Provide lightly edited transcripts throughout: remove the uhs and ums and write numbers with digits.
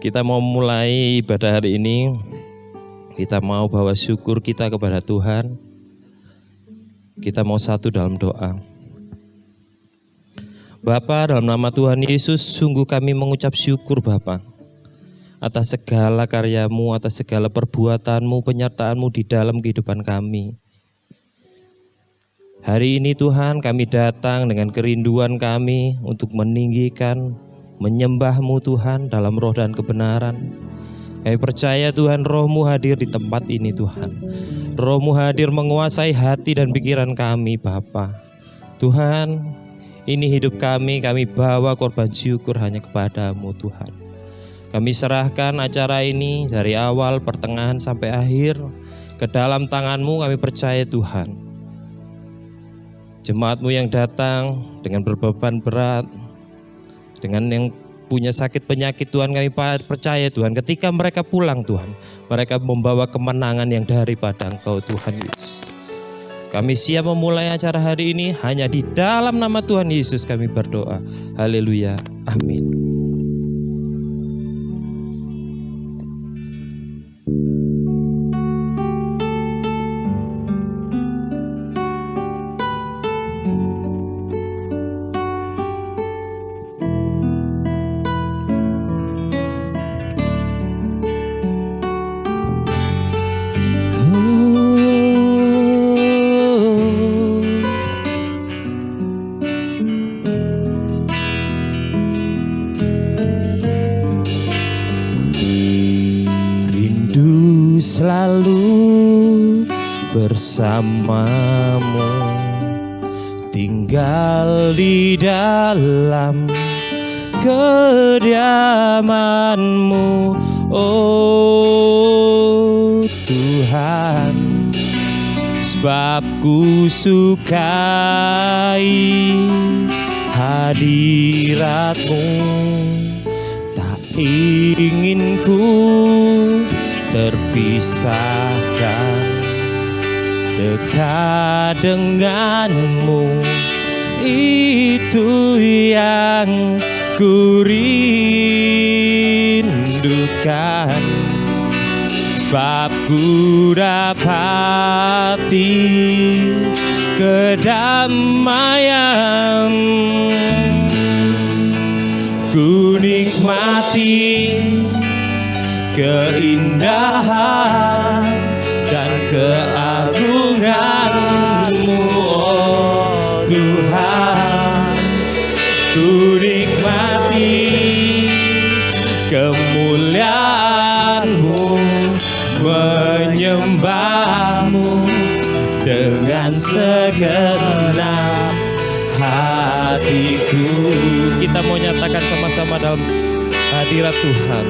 Kita mau mulai ibadah hari ini. Kita mau bawa syukur kita kepada Tuhan. Kita mau satu dalam doa. Bapa, dalam nama Tuhan Yesus, sungguh kami mengucap syukur Bapa atas segala karya-Mu, atas segala perbuatan-Mu, penyertaan-Mu di dalam kehidupan kami. Hari ini Tuhan, kami datang dengan kerinduan kami untuk meninggikan, menyembah-Mu Tuhan dalam roh dan kebenaran. Kami percaya Tuhan, Roh-Mu hadir di tempat ini Tuhan. Roh-Mu hadir menguasai hati dan pikiran kami Bapa. Tuhan, ini hidup kami bawa korban syukur hanya kepada-Mu Tuhan. Kami serahkan acara ini dari awal, pertengahan sampai akhir ke dalam tangan-Mu. Kami percaya Tuhan, jemaat-Mu yang datang dengan berbeban berat, dengan yang punya sakit penyakit Tuhan, kami percaya Tuhan, ketika mereka pulang Tuhan, mereka membawa kemenangan yang daripada Engkau Tuhan Yesus. Kami siap memulai acara hari ini, hanya di dalam nama Tuhan Yesus kami berdoa. Haleluya, amin. Selalu bersamamu, tinggal di dalam kediaman-Mu, oh Tuhan. Sebab ku sukai hadirat-Mu, tak ingin ku terpisahkan dekat denganmu. Itu yang ku rindukan. Sebab ku dapati kedamaian, ku nikmati keindahan dan keagungan-Mu, oh Tuhan. Ku nikmati kemuliaan-Mu, menyembah-Mu dengan segenap hatiku. Kita mau nyatakan sama-sama dalam hadirat Tuhan.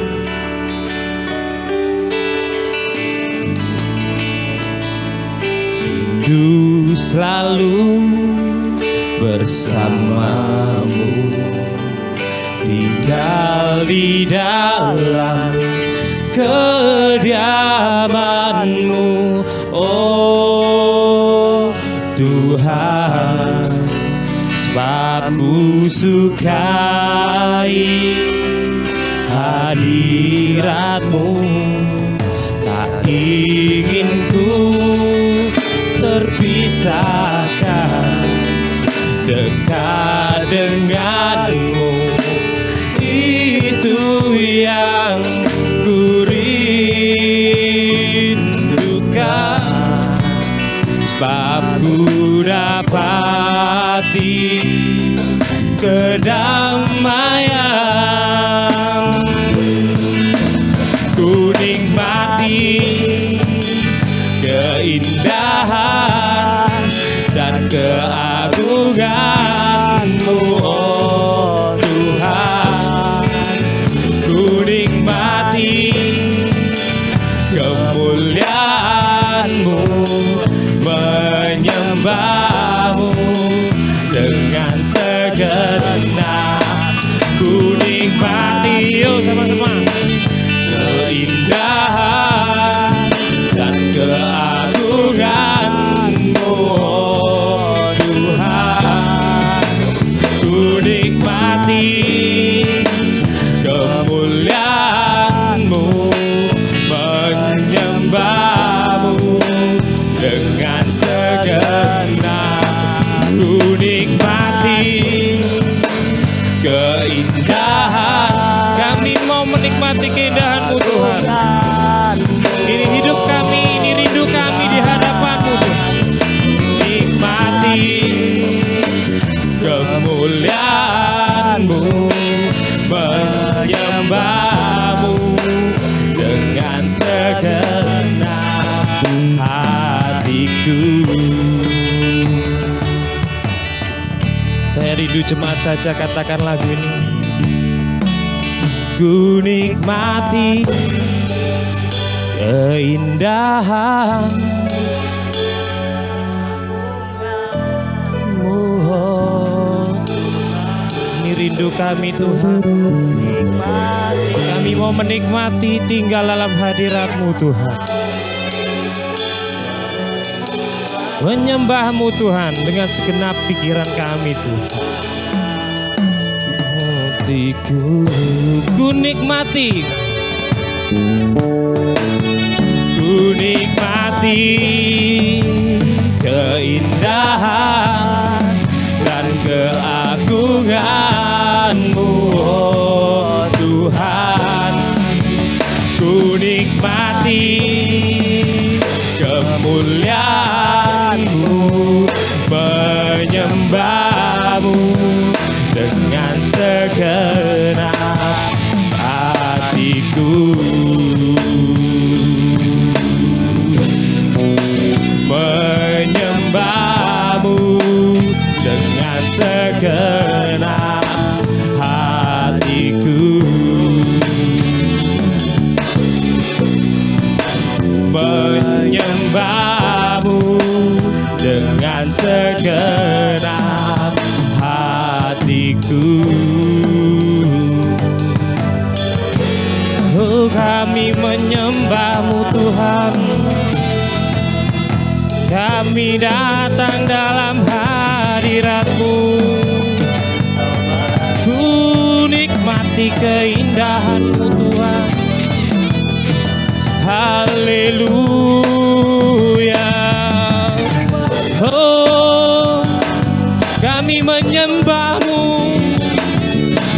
Rindu selalu bersamamu, tinggal di dalam kediaman-Mu, oh Tuhan. Sebab ku sukai hadirat-Mu, tak ingin ku terpisahkan dekat denganmu. Itu yang ku rindukan. Sebab ku dapati kedamaian, ku nikmati keindahan dan keagungan-Mu, oh Tuhan. Ku nikmati kemuliaan-Mu, menyembah-Mu dengan segenap. Ku nikmati, oh sama-sama, keindahan dan keagungan-Mu, oh Tuhan. Ku nikmati kemuliaan rindu jemaat saja katakan lagu ini. Ku nikmati keindahan-Mu. Ini rindu kami Tuhan. Kami mau menikmati tinggal dalam hadirat-Mu Tuhan. Menyembah-Mu Tuhan dengan segenap pikiran kami Tuhan. Hatiku ku nikmati, ku nikmati keindahan dan keagungan-Mu, oh Tuhan. Ku nikmati kemuliaan-Mu, menyembah-Mu dengan segenap hatiku. Menyembah-Mu dengan segenap hatiku. Menyembah-Mu dengan segenap hatiku. Oh, kami menyembah-Mu Tuhan. Kami datang dalam hadirat-Mu. Ku nikmati keindahan-Mu Tuhan. Haleluya. Oh, kami menyembah-Mu.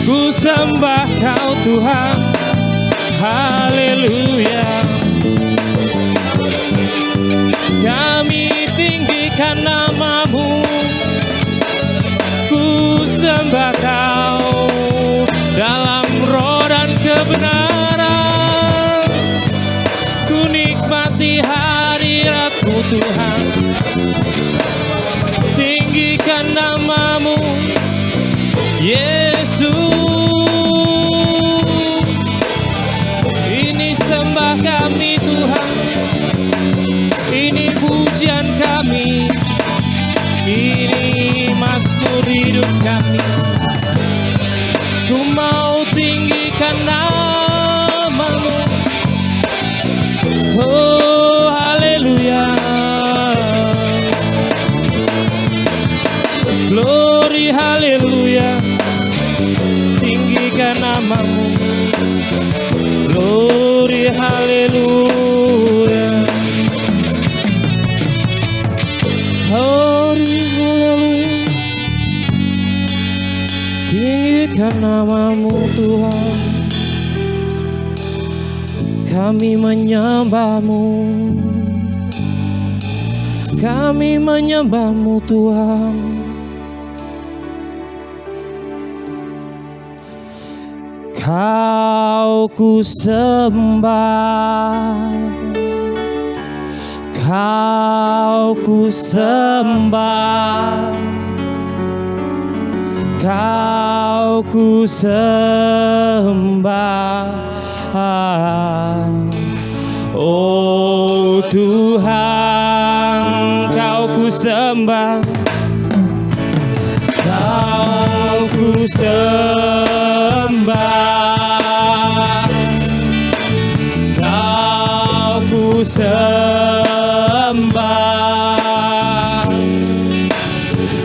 Ku sembah Kau Tuhan. Haleluya. Kami tinggikan nama-Mu. Ku sembah Kau dalam roh dan kebenaran. Ku nikmati hadirat-Mu Tuhan. Tinggikan nama-Mu Yesus. Ini sembah kami Tuhan. Ini pujian kami. Ini mazmur hidup kami. Ku mau tinggikan nama-Mu. Oh haleluya. Glory haleluya. Tinggikan nama-Mu. Glory haleluya. Glory haleluya. Tinggikan nama-Mu Tuhan. Kami menyembah-Mu. Kami menyembah-Mu Tuhan. Kau ku sembah, Kau ku sembah, Kau ku sembah. Oh Tuhan, Kau ku sembah, Kau ku sembah, Kau ku sembah,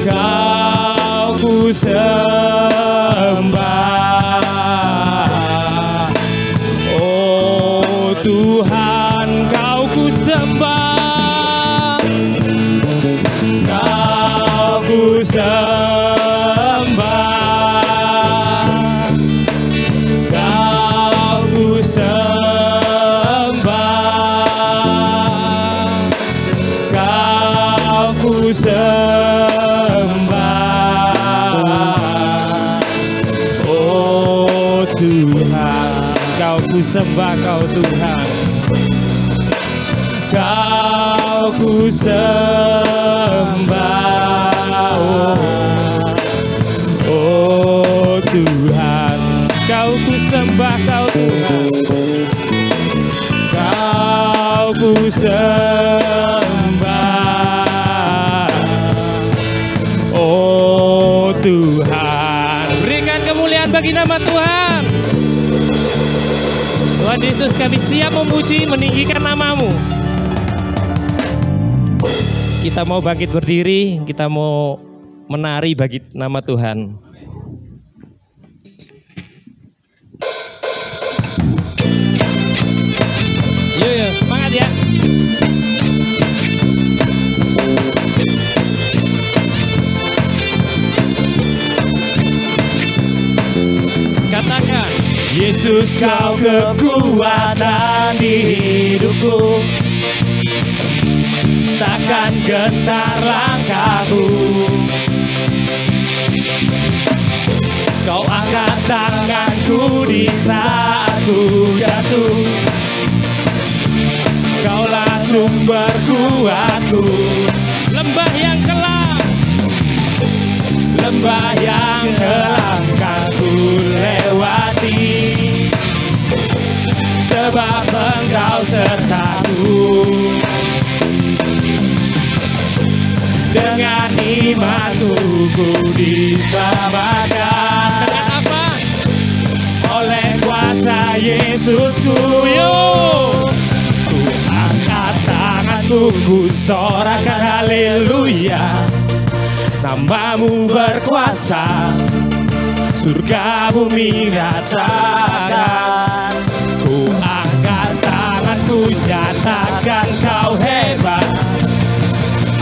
Kau ku sembah. Oh Tuhan, Kau ku sembah, Kau ku sembah, Kau ku sembah, Kau ku sembah. Oh Tuhan, Kau ku sembah, Kau Tuhan. Kau ku sembah. sembah Kau Tuhan. Kau ku sembah, oh Tuhan. Berikan kemuliaan bagi nama Tuhan. Tuhan Yesus, kami siap memuji, meninggikan nama-Mu. Kita mau bangkit berdiri, kita mau menari bagi nama Tuhan. Yuk, semangat ya. Katakan, Yesus Kau kekuatan di hidupku, takkan gentar langkahku. Kau angkat tanganku di saat ku jatuh, Kaulah sumber kuatku. Lembah yang kelam, lembah yang kelam kan ku lewati, sebab Engkau sertaku. Dengan imanku ku diselamatkan. Dengan apa? Oleh kuasa Yesusku. Ku angkat tanganku, ku sorakan haleluya. Nama-Mu berkuasa, surga bumi nyatakan. Ku angkat tanganku, nyatakan Kau hebat,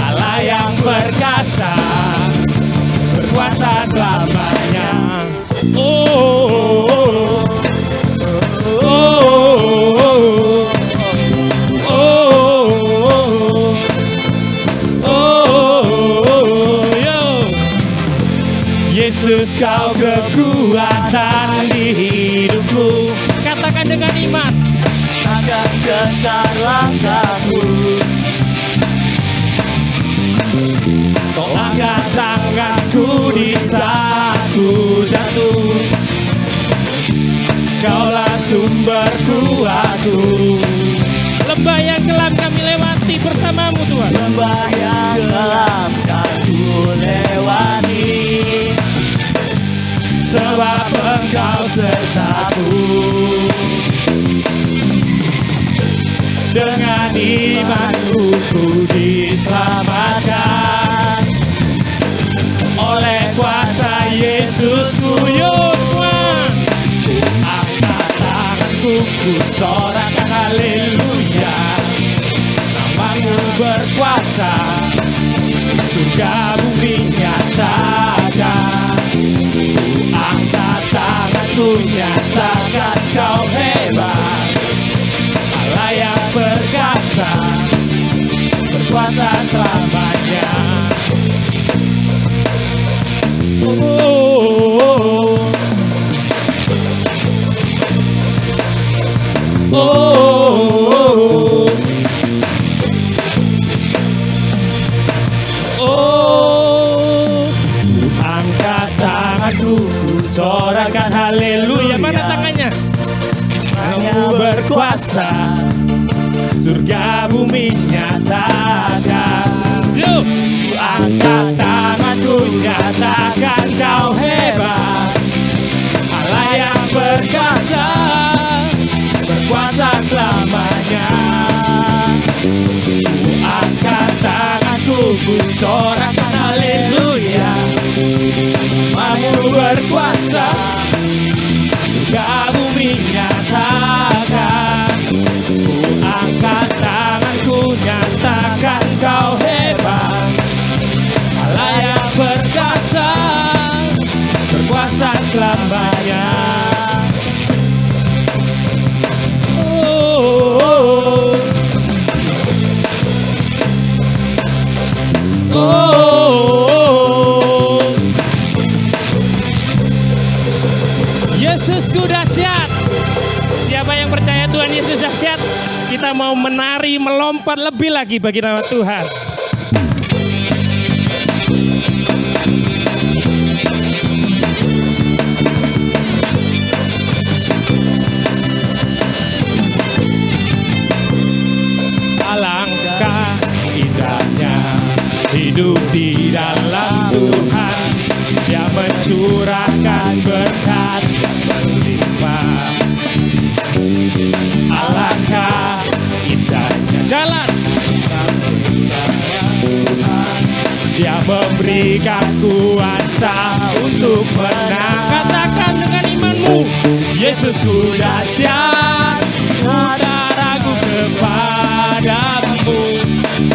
Allah yang perkasa, berkuasa selamanya. Oh, oh, oh, oh, oh, yo. Yesus Kau kekuatan di hidupku. Katakan dengan iman, takkan gentar langkahku. Kau angkat tanganku di saat ku jatuh, Kaulah sumber kuatku. Lembah yang kelam kami lewati bersama-Mu Tuhan. Lembah yang kelam kami lewati, sebab Engkau sertaku. Dengan imanku ku diselamatkan, oleh kuasa Yesusku. Yuk Tuhan, ku angkat tanganku, ku sorakan haleluya. Nama-Mu berkuasa, surga bumi nyatakan. Ku angkat tanganku, nyatakan Kau hebat, Allah yang perkasa, berkuasa selamanya. Oh, oh, oh, oh. Angkat tanganku, sorakan haleluya. Mana tangannya? Kamu berkuasa, surga bumi nyatakan. Yuk, angkat tanganku, nyatakan Kau hebat, Allah yang perkasa, berkuasa selamanya. Ku angkat tanganku, ku sorakan haleluya. Kamu berkuasa, surga bumi nyatakan. Ku angkat tanganku, nyatakan Kau hebat, Allah yang perkasa, berkuasa selamanya. Oh, oh, oh, oh. Yesusku dahsyat. Siapa yang percaya Tuhan Yesus dahsyat, kita mau menari, melompat lebih lagi bagi nama Tuhan. hidup di dalam Tuhan yang mencurahkan berkat yang berlimpah. Alangkah indahnya jalan Tuhan, Dia memberikan kuasa untuk menang. Katakan dengan imanmu, Yesusku dahsyat, ku tak ragu kepadamu.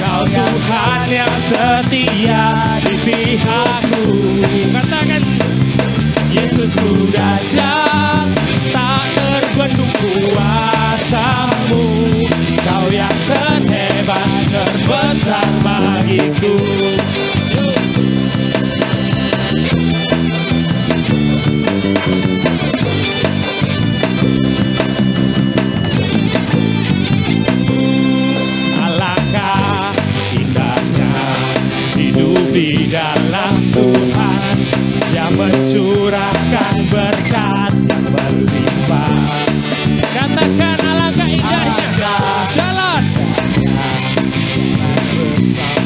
Kau Tuhan yang setia di pihakku. Katakan, Yesusku dahsyat, tak terbendung kuasamu. Kau yang terhebat, terbesar bagiku. Alangkah indahnya hidup di dalam Tuhan yang mencurahkan berkat yang berlimpah. Katakan, alangkah indahnya jalan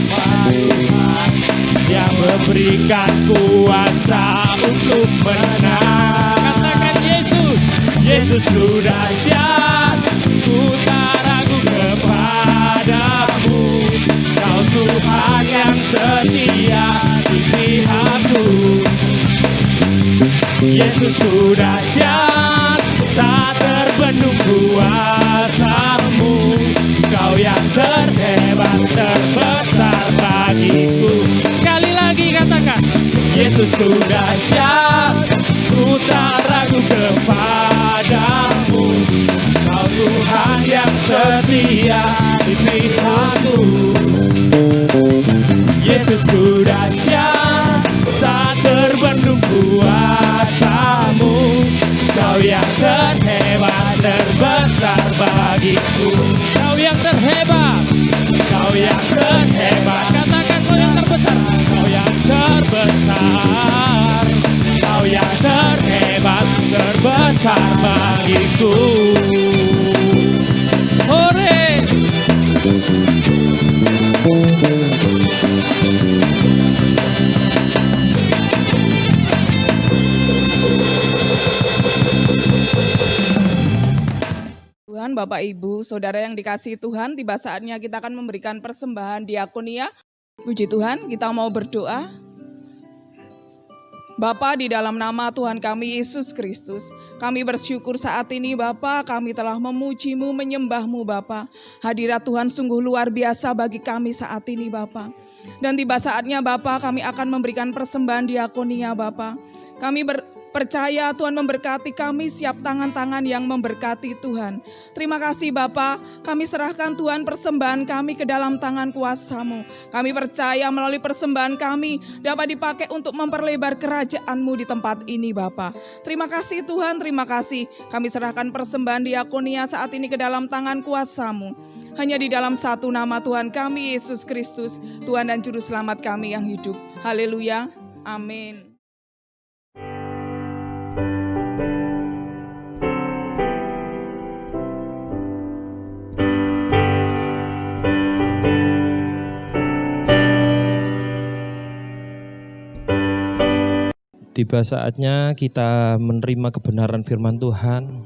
bersama Tuhan yang memberikan kuasa untuk menang. Katakan, Yesus, Yesusku dahsyat, ku tak ragu kepadamu. Kau Tuhan yang setia di pihakku. Yesusku dahsyat, tak terbendung kuasamu. Kau yang terhebat, terbesar bagiku. Sekali lagi katakan, Yesusku dahsyat, ku tak ragu kepadamu. Kau Tuhan yang setia di pihakku. Yesusku dahsyat, tak terbendung kuasamu. Kau yang terhebat, terbesar bagiku. Kau yang terhebat, kau yang terhebat. Katakan, kau yang terbesar, kau yang terbesar. Kau yang terhebat, terbesar bagiku. Hore! Tuhan, Bapak Ibu, Saudara yang dikasihi Tuhan, tiba saatnya kita akan memberikan persembahan diakonia. Puji Tuhan, kita mau berdoa. Bapa, di dalam nama Tuhan kami Yesus Kristus, kami bersyukur saat ini Bapa, kami telah memuji-Mu, menyembah-Mu Bapa. Hadirat Tuhan sungguh luar biasa bagi kami saat ini Bapa. Dan tiba saatnya Bapa, kami akan memberikan persembahan diakonia Bapa. Kami percaya Tuhan memberkati kami, siap tangan-tangan yang memberkati Tuhan. Terima kasih Bapa, kami serahkan Tuhan persembahan kami ke dalam tangan kuasa-Mu. Kami percaya melalui persembahan kami dapat dipakai untuk memperlebar kerajaan-Mu di tempat ini Bapa. Terima kasih Tuhan, terima kasih. Kami serahkan persembahan diakonia saat ini ke dalam tangan kuasa-Mu. Hanya di dalam satu nama Tuhan kami, Yesus Kristus, Tuhan dan Juru Selamat kami yang hidup. Haleluya, amin. Tiba saatnya kita menerima kebenaran firman Tuhan.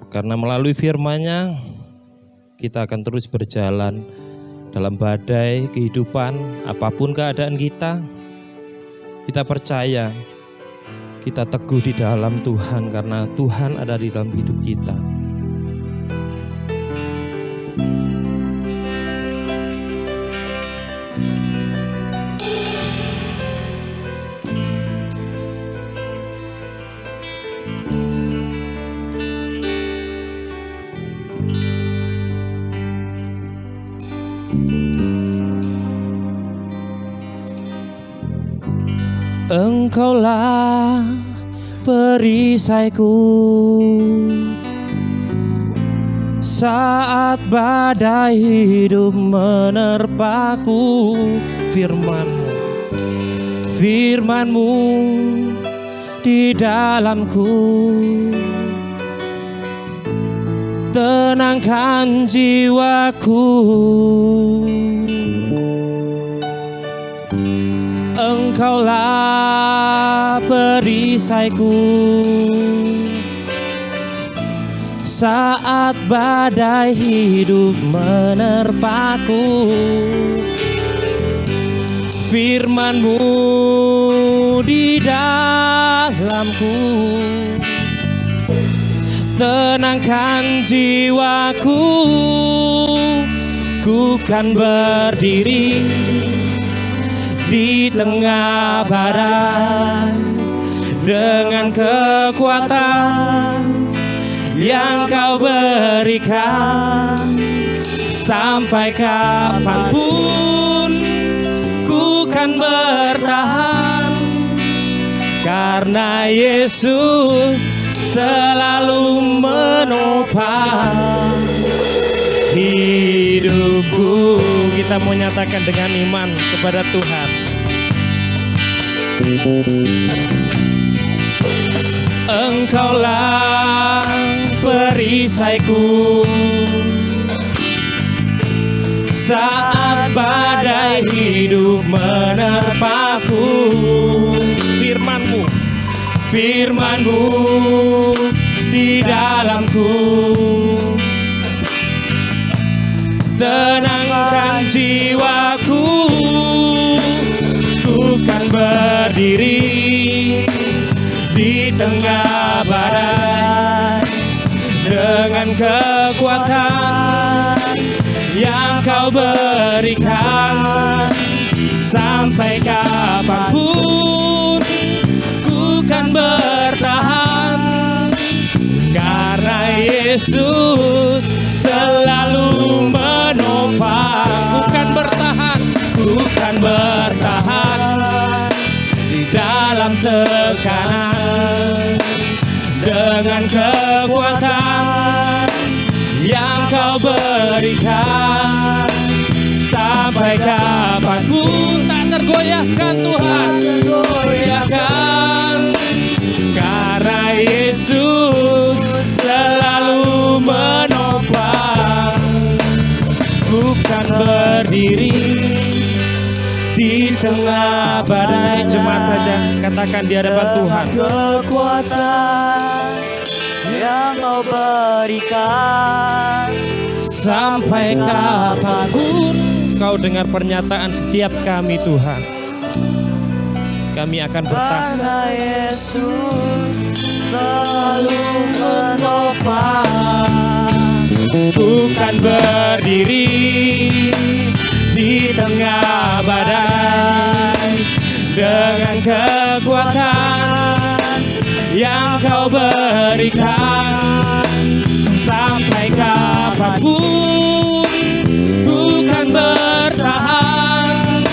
Karena melalui firman-Nya kita akan terus berjalan dalam badai kehidupan, apapun keadaan kita. Kita percaya, kita teguh di dalam Tuhan karena Tuhan ada di dalam hidup kita. Engkaulah perisaiku saat badai hidup menerpaku. Firman-Mu di dalamku, tenangkan jiwaku. Engkaulah perisaiku saat badai hidup menerpaku. Firman-Mu di dalamku tenangkan jiwaku. Ku kan berdiri di tengah badai dengan kekuatan yang Kau berikan. Sampai kapanpun ku kan bertahan, karena Yesus selalu menopang hidupku. Kita mau nyatakan dengan iman kepada Tuhan. Engkaulah perisaiku saat badai hidup menerpaku. Firman-Mu, Firman-Mu di dalamku tenangkan jiwaku. Ku kan berdiri di tengah badai dengan kekuatan yang Kau berikan. Sampai kapanpun ku kan bertahan, karena Yesus selalu menopang. Bukan bertahan, bukan bertahan di dalam tekanan, dengan kekuatan yang Kau berikan. Sampai kapanpun tak tergoyahkan Tuhan, tergoyahkan, karena Yesus selalu menopang. Bukan berdiri di tengah badai. Jemaat saja katakan di hadapan Tuhan. Kekuatan yang Kau berikan. Sampai kapanpun Kau dengar pernyataan setiap kami Tuhan, kami akan bertahan. Karena Yesus selalu menopang. Bukan berdiri di tengah badai dengan kekuatan yang Kau berikan. Sampai kapanpun ku kan bertahan,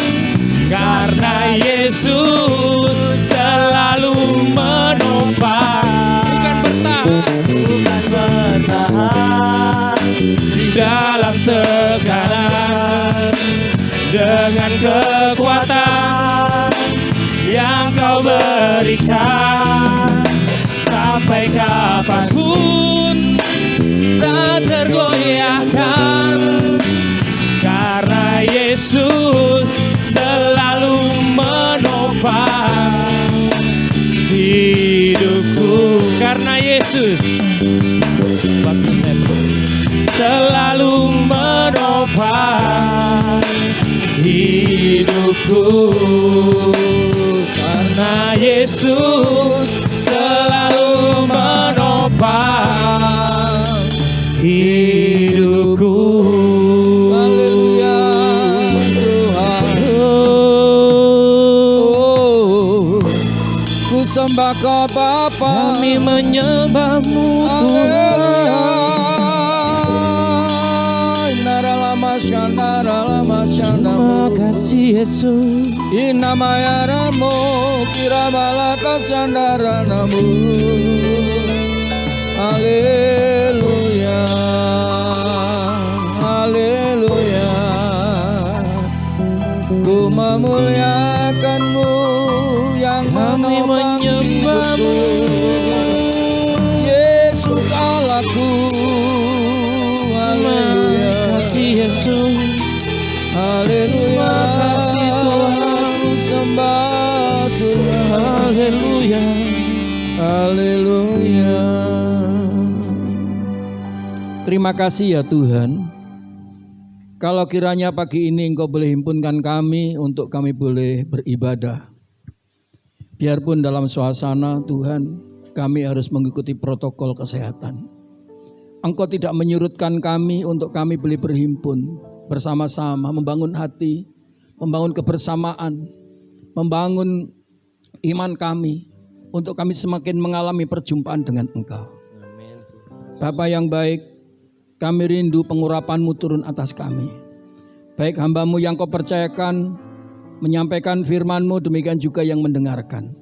karena Yesus selalu menopang. Bukan bertahan di dalam tekanan, dengan kekuatan yang Kau berikan. Sampai kapanpun tak tergoyahkan, karena Yesus selalu menopang hidupku. Karena Yesus selalu menopang hidupku, karena Yesus selalu menopang hidupku. Haleluya Tuhan. Ku sembah Kau Bapa, Kami menyembah-Mu Tuhan. Terima kasih Yesus. Inamaya Ramo Kirabalata Sandara Namu. Haleluya, haleluya. Ku memuliakan-Mu yang Kami menyembah-Mu Yesus Allahku. Yesus. Haleluya. Makasih Tuhan. Aku sembah Tuhan. Haleluya. Haleluya. Terima kasih ya Tuhan. Kalau kiranya pagi ini Engkau boleh himpunkan kami untuk kami boleh beribadah. Biarpun dalam suasana Tuhan kami harus mengikuti protokol kesehatan. Engkau tidak menyurutkan kami untuk kami boleh berhimpun bersama-sama, membangun hati, membangun kebersamaan, membangun iman kami untuk kami semakin mengalami perjumpaan dengan Engkau. Bapa yang baik, kami rindu pengurapan-Mu turun atas kami. Baik hamba-Mu yang Kau percayakan menyampaikan firman-Mu, demikian juga yang mendengarkan.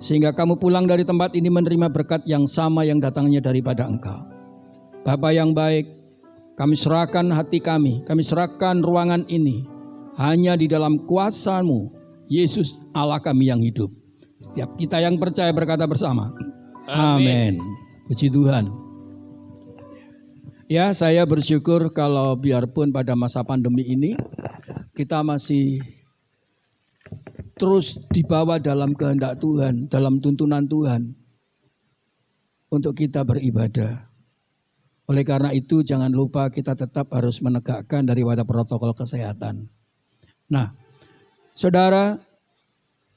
Sehingga kamu pulang dari tempat ini menerima berkat yang sama yang datangnya daripada Engkau. Bapa yang baik, kami serahkan hati kami serahkan ruangan ini hanya di dalam kuasa-Mu, Yesus Allah kami yang hidup. Setiap kita yang percaya berkata bersama, amin. Puji Tuhan. Ya, saya bersyukur kalau biarpun pada masa pandemi ini kita masih terus dibawa dalam kehendak Tuhan, dalam tuntunan Tuhan untuk kita beribadah. Oleh karena itu jangan lupa kita tetap harus menegakkan daripada protokol kesehatan. Nah, saudara,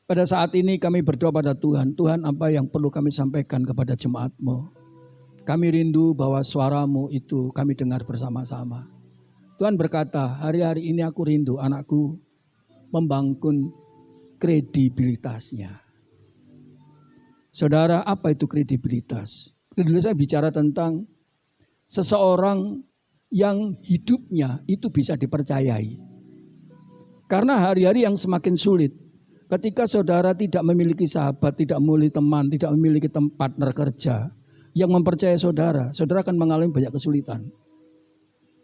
pada saat ini kami berdoa pada Tuhan. Tuhan, apa yang perlu kami sampaikan kepada jemaat-Mu? Kami rindu bahwa suara-Mu itu kami dengar bersama-sama. Tuhan berkata, hari-hari ini aku rindu anakku membangun kredibilitasnya. Saudara, apa itu kredibilitas? Kredibilitas bicara tentang seseorang yang hidupnya itu bisa dipercayai. Karena hari-hari yang semakin sulit, ketika saudara tidak memiliki sahabat, tidak memiliki teman, tidak memiliki partner kerja yang mempercayai saudara, saudara akan mengalami banyak kesulitan.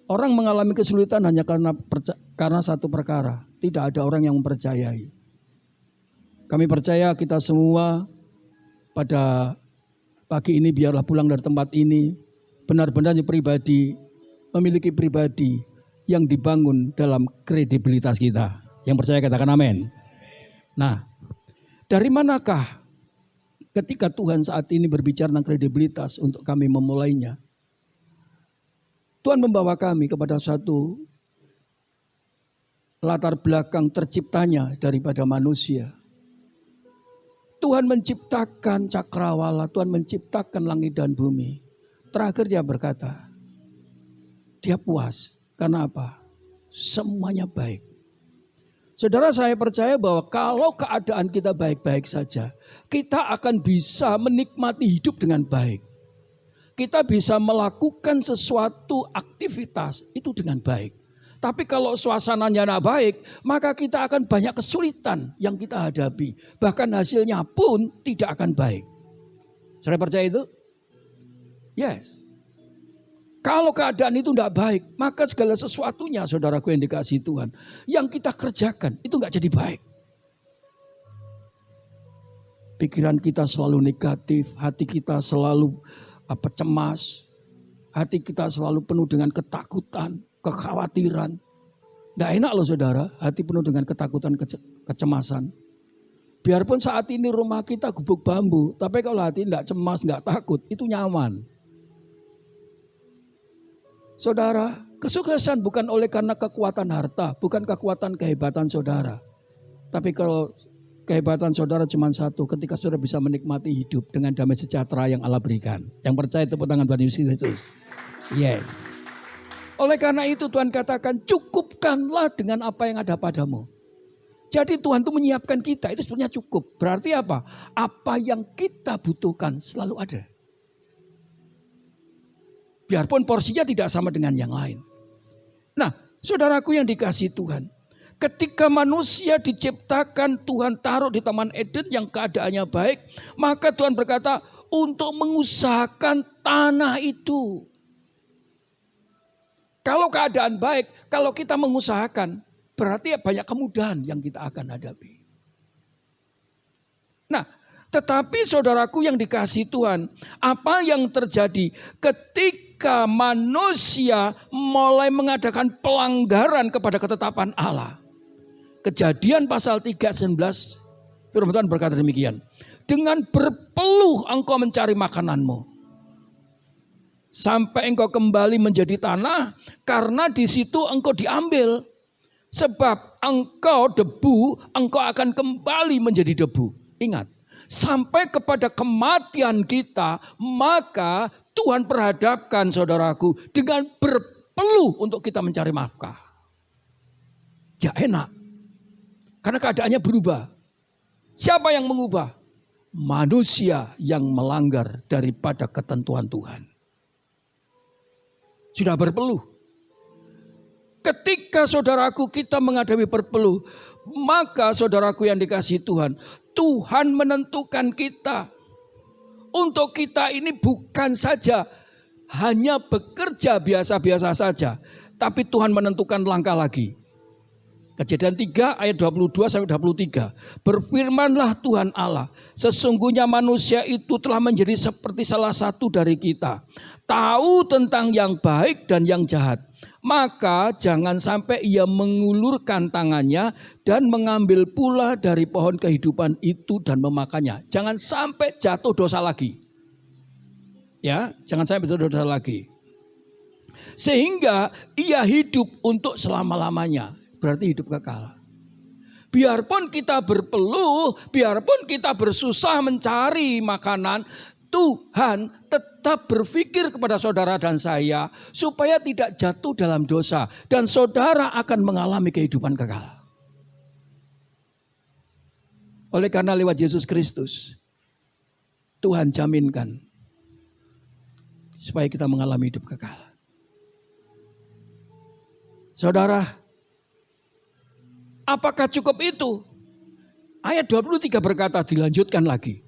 Orang mengalami kesulitan hanya karena satu perkara, tidak ada orang yang mempercayai. Kami percaya kita semua pada pagi ini biarlah pulang dari tempat ini benar-benar pribadi, memiliki pribadi yang dibangun dalam kredibilitas kita. Yang percaya katakan amin. Nah, dari manakah ketika Tuhan saat ini berbicara tentang kredibilitas untuk kami memulainya? Tuhan membawa kami kepada satu latar belakang terciptanya daripada manusia. Tuhan menciptakan cakrawala, Tuhan menciptakan langit dan bumi. Terakhir dia berkata, dia puas. Karena apa? Semuanya baik. Saudara, saya percaya bahwa kalau keadaan kita baik-baik saja, kita akan bisa menikmati hidup dengan baik. Kita bisa melakukan sesuatu aktivitas itu dengan baik. Tapi kalau suasananya tidak baik, maka kita akan banyak kesulitan yang kita hadapi. Bahkan hasilnya pun tidak akan baik. Saudara percaya itu? Yes. Kalau keadaan itu tidak baik, maka segala sesuatunya, saudaraku yang dikasihi Tuhan, yang kita kerjakan itu nggak jadi baik. Pikiran kita selalu negatif, hati kita selalu cemas, hati kita selalu penuh dengan ketakutan, kekhawatiran. Nggak enak loh saudara, hati penuh dengan ketakutan, kecemasan. Biarpun saat ini rumah kita gubuk bambu, tapi kalau hati nggak cemas, nggak takut, itu nyaman. Saudara, kesuksesan bukan oleh karena kekuatan harta, bukan kekuatan kehebatan saudara. Tapi kalau kehebatan saudara cuma satu, ketika saudara bisa menikmati hidup dengan damai sejahtera yang Allah berikan. Yang percaya tepuk tangan buat Yesus. Yes. Oleh karena itu Tuhan katakan cukupkanlah dengan apa yang ada padamu. Jadi Tuhan itu menyiapkan kita, itu sebenarnya cukup. Berarti apa? Apa yang kita butuhkan selalu ada. Biarpun porsinya tidak sama dengan yang lain. Nah, saudaraku yang dikasihi Tuhan. Ketika manusia diciptakan, Tuhan taruh di Taman Eden yang keadaannya baik. Maka Tuhan berkata untuk mengusahakan tanah itu. Kalau keadaan baik, kalau kita mengusahakan, berarti banyak kemudahan yang kita akan hadapi. Nah, tetapi saudaraku yang dikasihi Tuhan, apa yang terjadi ketika ketika manusia mulai mengadakan pelanggaran kepada ketetapan Allah. Kejadian pasal 3:19, firman Tuhan berkata demikian. Dengan berpeluh engkau mencari makananmu, sampai engkau kembali menjadi tanah, karena di situ engkau diambil. Sebab engkau debu, engkau akan kembali menjadi debu. Ingat, sampai kepada kematian kita, maka Tuhan perhadapkan saudaraku dengan berpeluh untuk kita mencari nafkah. Ya enak, karena keadaannya berubah. Siapa yang mengubah? Manusia yang melanggar daripada ketentuan Tuhan. Sudah berpeluh. Ketika saudaraku kita menghadapi berpeluh, maka saudaraku yang dikasihi Tuhan, Tuhan menentukan kita. Untuk kita ini bukan saja hanya bekerja biasa-biasa saja, tapi Tuhan menentukan langkah lagi. Kejadian 3 ayat 22-23. Berfirmanlah Tuhan Allah, sesungguhnya manusia itu telah menjadi seperti salah satu dari kita, tahu tentang yang baik dan yang jahat. Maka jangan sampai ia mengulurkan tangannya dan mengambil pula dari pohon kehidupan itu dan memakannya. Jangan sampai jatuh dosa lagi. Ya, jangan sampai jatuh dosa lagi. Sehingga ia hidup untuk selama-lamanya. Berarti hidup kekal. Biarpun kita berpeluh, biarpun kita bersusah mencari makanan, Tuhan tetap berpikir kepada saudara dan saya supaya tidak jatuh dalam dosa dan saudara akan mengalami kehidupan kekal. Oleh karena lewat Yesus Kristus, Tuhan jaminkan supaya kita mengalami hidup kekal. Saudara, apakah cukup itu? Ayat 23 berkata, dilanjutkan lagi.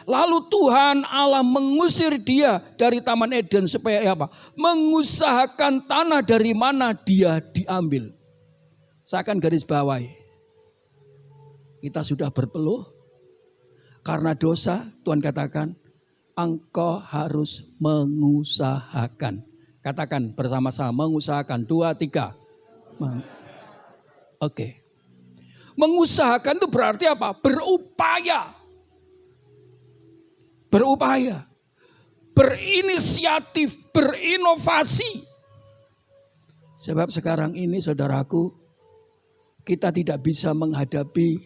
Lalu Tuhan Allah mengusir dia dari Taman Eden supaya apa? Mengusahakan tanah dari mana dia diambil. Saya akan garis bawahi. Kita sudah berpeluh karena dosa. Tuhan katakan, engkau harus mengusahakan. Katakan bersama-sama, mengusahakan. 2, 3. Oke. Mengusahakan itu berarti apa? Berupaya. Berupaya. Berinisiatif, berinovasi. Sebab sekarang ini saudaraku, kita tidak bisa menghadapi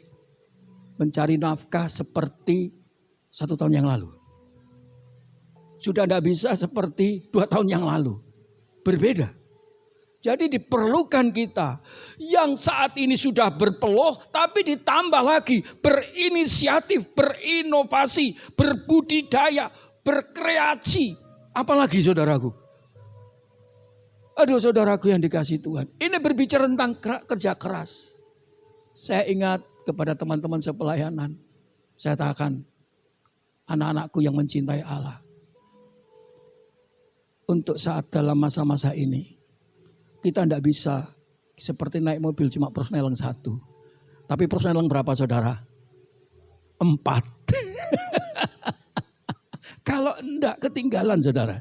mencari nafkah seperti 1 tahun yang lalu. Sudah tidak bisa seperti 2 tahun yang lalu. Berbeda. Jadi diperlukan kita yang saat ini sudah berpeluh, tapi ditambah lagi berinisiatif, berinovasi, berbudidaya, berkreasi. Apalagi saudaraku? Aduh saudaraku yang dikasihi Tuhan. Ini berbicara tentang kerja keras. Saya ingat kepada teman-teman sepelayanan. Saya katakan, anak-anakku yang mencintai Allah. Untuk saat dalam masa-masa ini, kita tidak bisa seperti naik mobil cuma persneling 1. Tapi persneling berapa saudara? 4. Kalau enggak ketinggalan saudara.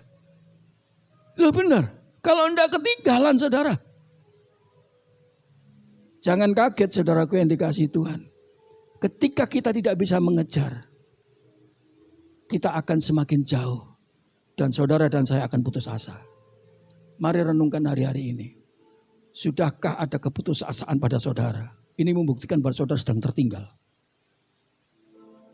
Loh benar. Kalau enggak ketinggalan saudara. Jangan kaget saudaraku yang dikasihi Tuhan. Ketika kita tidak bisa mengejar, kita akan semakin jauh. Dan saudara dan saya akan putus asa. Mari renungkan hari-hari ini. Sudahkah ada keputusasaan pada saudara? Ini membuktikan bahwa saudara sedang tertinggal.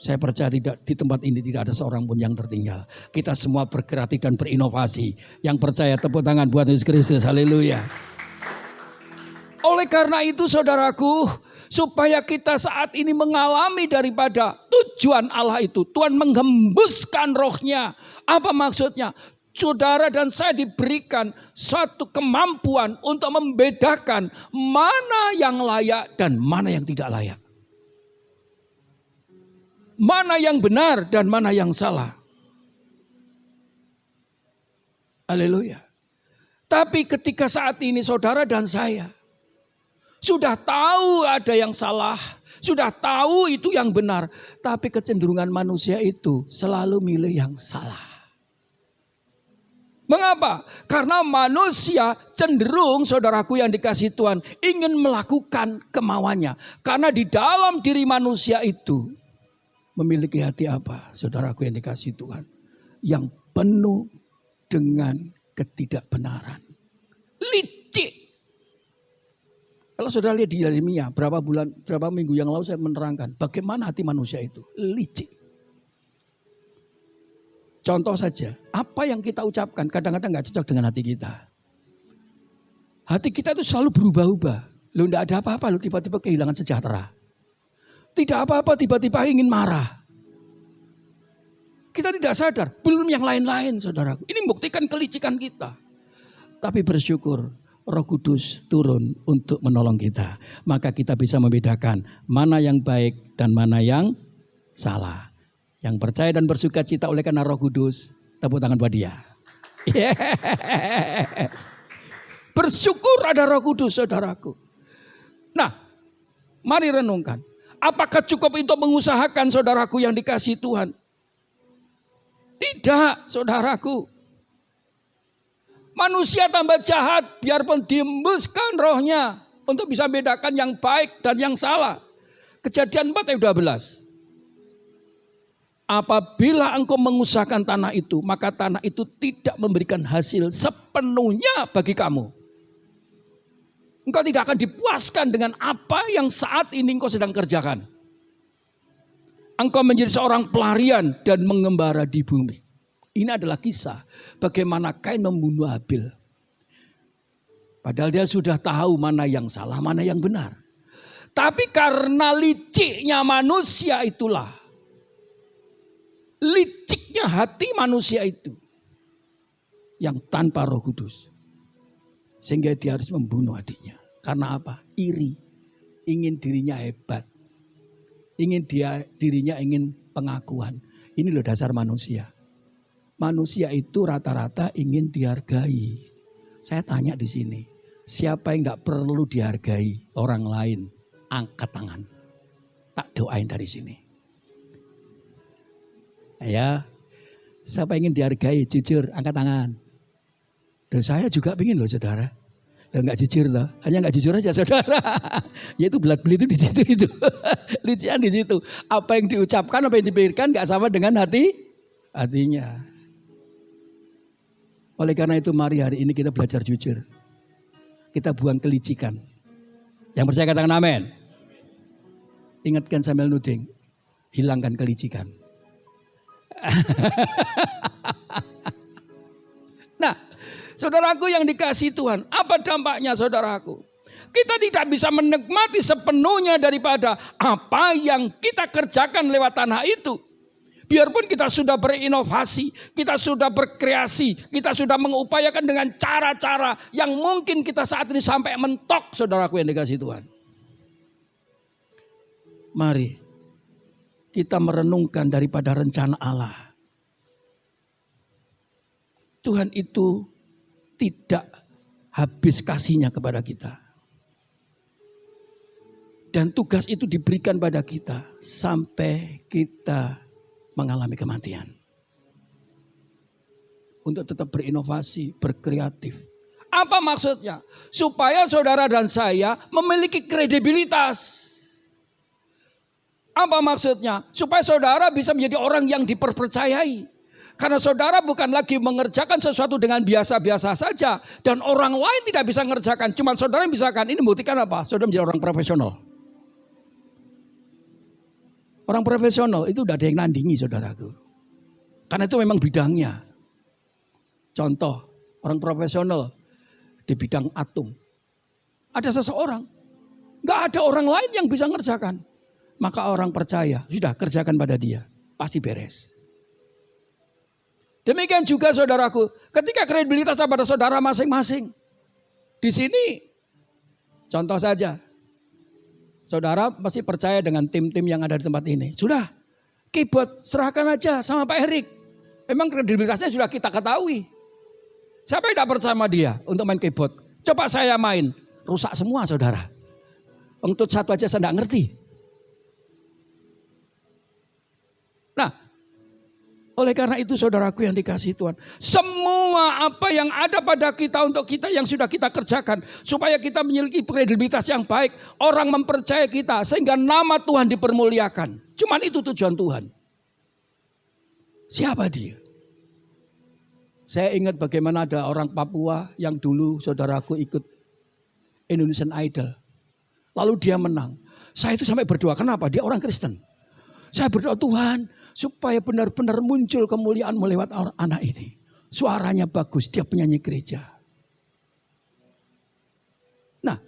Saya percaya tidak di tempat ini tidak ada seorang pun yang tertinggal. Kita semua berkreatif dan berinovasi. Yang percaya tepuk tangan buat Yesus Kristus. Haleluya. Oleh karena itu saudaraku, supaya kita saat ini mengalami daripada tujuan Allah itu. Tuhan menghembuskan rohnya. Apa maksudnya? Saudara dan saya diberikan suatu kemampuan untuk membedakan mana yang layak dan mana yang tidak layak. Mana yang benar dan mana yang salah. Haleluya. Tapi ketika saat ini saudara dan saya sudah tahu ada yang salah, sudah tahu itu yang benar, tapi kecenderungan manusia itu selalu milih yang salah. Mengapa? Karena manusia cenderung, saudaraku yang dikasihi Tuhan, ingin melakukan kemauannya. Karena di dalam diri manusia itu memiliki hati apa, saudaraku yang dikasihi Tuhan? Yang penuh dengan ketidakbenaran. Licik. Kalau saudara lihat di Yeremia, berapa minggu yang lalu saya menerangkan bagaimana hati manusia itu. Licik. Contoh saja, apa yang kita ucapkan kadang-kadang gak cocok dengan hati kita. Hati kita itu selalu berubah-ubah. Loh, enggak ada apa-apa, lo tiba-tiba kehilangan sejahtera. Tidak apa-apa, tiba-tiba ingin marah. Kita tidak sadar, belum yang lain-lain, saudaraku. Ini membuktikan kelicikan kita. Tapi bersyukur, Roh Kudus turun untuk menolong kita. Maka kita bisa membedakan mana yang baik dan mana yang salah. Yang percaya dan bersuka cita oleh karena Roh Kudus, tepuk tangan buat dia. Yes. Bersyukur ada Roh Kudus, saudaraku. Nah, mari renungkan. Apakah cukup untuk mengusahakan, saudaraku yang dikasihi Tuhan? Tidak, saudaraku. Manusia tambah jahat, biarpun diembuskan rohnya untuk bisa membedakan yang baik dan yang salah. Kejadian 4 ayat 12. Apabila engkau mengusahakan tanah itu, maka tanah itu tidak memberikan hasil sepenuhnya bagi kamu. Engkau tidak akan dipuaskan dengan apa yang saat ini engkau sedang kerjakan. Engkau menjadi seorang pelarian dan mengembara di bumi. Ini adalah kisah bagaimana Kain membunuh Habil. Padahal dia sudah tahu mana yang salah, mana yang benar. Tapi karena liciknya manusia itulah. Liciknya hati manusia itu. Yang tanpa Roh Kudus. Sehingga dia harus membunuh adiknya. Karena apa? Iri. Ingin dirinya hebat. Dirinya ingin pengakuan. Ini loh dasar manusia. Manusia itu rata-rata ingin dihargai. Saya tanya di sini, siapa yang tidak perlu dihargai orang lain? Angkat tangan. Tak doain dari sini. Ya, siapa ingin dihargai? Jujur, angkat tangan. Dan saya juga ingin loh, saudara. Dan nggak jujur loh, hanya nggak jujur aja, saudara. Yaitu belat-belit itu di situ itu, lician di situ. Apa yang diucapkan, apa yang dipikirkan nggak sama dengan hatinya. Oleh karena itu mari hari ini kita belajar jujur. Kita buang kelicikan. Yang percaya katakan amin. Ingatkan sambil nuding. Hilangkan kelicikan. Nah, saudaraku yang dikasihi Tuhan. Apa dampaknya saudaraku? Kita tidak bisa menikmati sepenuhnya daripada apa yang kita kerjakan lewat tanah itu. Biarpun kita sudah berinovasi, kita sudah berkreasi, kita sudah mengupayakan dengan cara-cara yang mungkin kita saat ini sampai mentok, saudaraku yang dikasihi Tuhan. Mari kita merenungkan daripada rencana Allah. Tuhan itu tidak habis kasihnya kepada kita. Dan tugas itu diberikan pada kita sampai kita mengalami kematian. Untuk tetap berinovasi, berkreatif. Apa maksudnya? Supaya saudara dan saya memiliki kredibilitas. Apa maksudnya? Supaya saudara bisa menjadi orang yang dipercayai. Karena saudara bukan lagi mengerjakan sesuatu dengan biasa-biasa saja. Dan orang lain tidak bisa mengerjakan. Cuma saudara yang bisa kan. Ini membuktikan apa? Saudara menjadi orang profesional. Orang profesional itu udah ada yang nandingi saudaraku. Karena itu memang bidangnya. Contoh, orang profesional di bidang atom. Ada seseorang, gak ada orang lain yang bisa ngerjakan. Maka orang percaya, sudah kerjakan pada dia. Pasti beres. Demikian juga saudaraku, ketika kredibilitas pada saudara masing-masing. Di sini, contoh saja. Saudara pasti percaya dengan tim-tim yang ada di tempat ini. Sudah, keyboard serahkan aja sama Pak Erik. Memang kredibilitasnya sudah kita ketahui. Siapa yang tidak percaya sama dia untuk main keyboard? Coba saya main, rusak semua saudara. Untuk satu aja saya tidak ngerti. Nah, Oleh karena itu saudaraku yang dikasihi Tuhan, semua apa yang ada pada kita untuk kita yang sudah kita kerjakan, supaya kita memiliki kredibilitas yang baik, orang mempercayai kita sehingga nama Tuhan dipermuliakan. Cuman itu tujuan Tuhan. Siapa dia? Saya ingat bagaimana ada orang Papua yang dulu saudaraku ikut Indonesian Idol. Lalu dia menang. Saya itu sampai berdoa, kenapa? Dia orang Kristen. Saya berdoa, Tuhan, supaya benar-benar muncul kemuliaan melewat anak ini. Suaranya bagus, dia penyanyi gereja. Nah,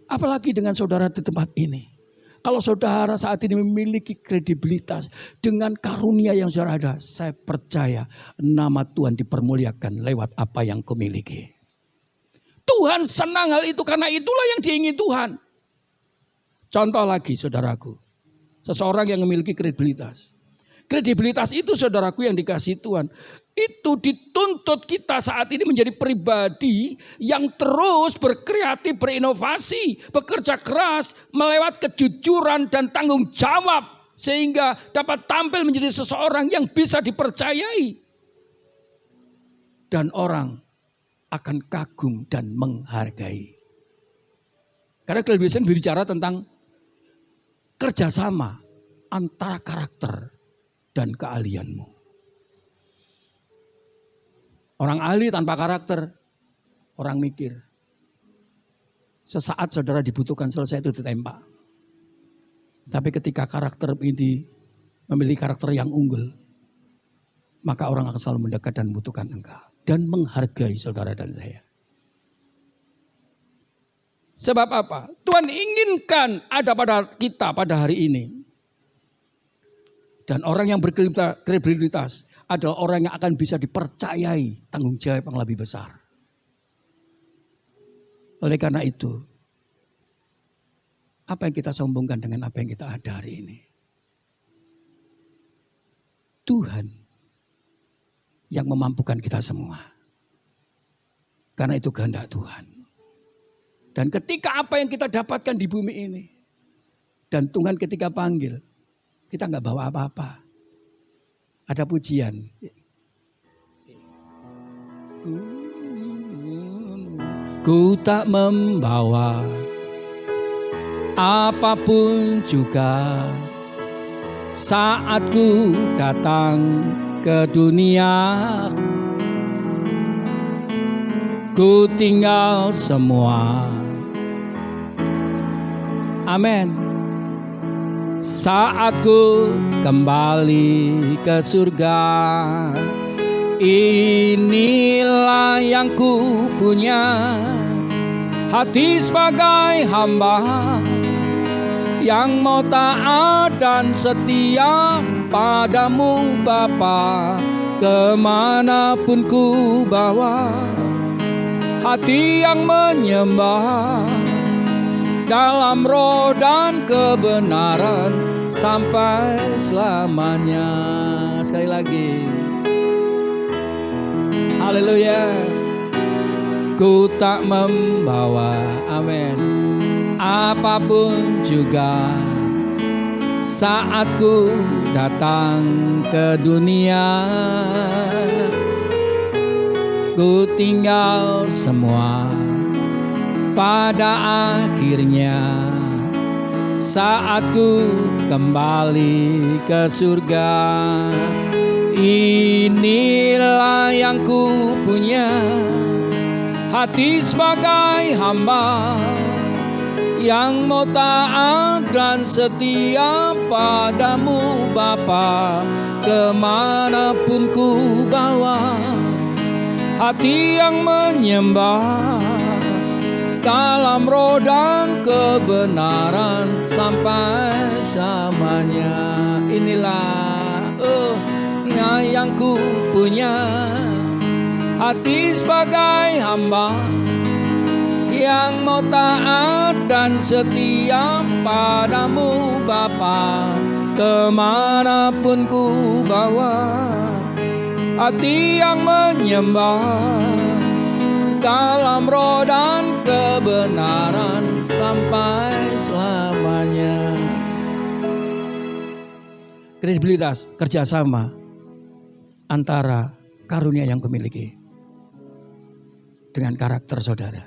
apalagi dengan saudara di tempat ini. Kalau saudara saat ini memiliki kredibilitas dengan karunia yang saudara ada, saya percaya nama Tuhan dipermuliakan lewat apa yang kau miliki. Tuhan senang hal itu karena itulah yang diingini Tuhan. Contoh lagi saudaraku, seseorang yang memiliki kredibilitas. Kredibilitas itu saudaraku yang dikasihi Tuhan. Itu dituntut kita saat ini menjadi pribadi yang terus berkreatif, berinovasi, bekerja keras, melewat kejujuran dan tanggung jawab. Sehingga dapat tampil menjadi seseorang yang bisa dipercayai. Dan orang akan kagum dan menghargai. Karena kredibilitas berbicara tentang kerjasama antara karakter dan keahlianmu. Orang ahli tanpa karakter, orang mikir. Sesaat saudara dibutuhkan selesai itu ditembak. Tapi ketika karakter ini memiliki karakter yang unggul, maka orang akan selalu mendekat dan membutuhkan engkau. Dan menghargai saudara dan saya. Sebab apa? Tuhan inginkan ada pada kita pada hari ini. Dan orang yang berkredibilitas adalah orang yang akan bisa dipercayai tanggung jawab yang lebih besar. Oleh karena itu, apa yang kita sombongkan dengan apa yang kita ada hari ini? Tuhan yang memampukan kita semua. Karena itu kehendak Tuhan. Dan ketika apa yang kita dapatkan di bumi ini, dan Tuhan ketika panggil, kita nggak bawa apa-apa. Ada pujian. Ku tak membawa apapun juga saat ku datang ke dunia. Ku tinggal semua. Amin. Saat ku kembali ke surga, inilah yang ku punya, hati sebagai hamba yang mau taat dan setia padamu Bapa, kemanapun ku bawa, hati yang menyembah dalam roh dan kebenaran sampai selamanya. Sekali lagi. Haleluya. Ku tak membawa, amin, apapun juga saat ku datang ke dunia. Ku tinggal semua pada akhirnya saat ku kembali ke surga. Inilah yang ku punya, hati sebagai hamba yang mau taat dan setia padamu Bapa, kemanapun ku bawa, hati yang menyembah dalam roh dan kebenaran sampai selamanya. Inilah yang ku punya, hati sebagai hamba yang mau taat dan setia padamu Bapa, kemanapun ku bawa, hati yang menyembah dalam roh dan kebenaran sampai selamanya. Kredibilitas, kerjasama antara karunia yang kumiliki dengan karakter saudara.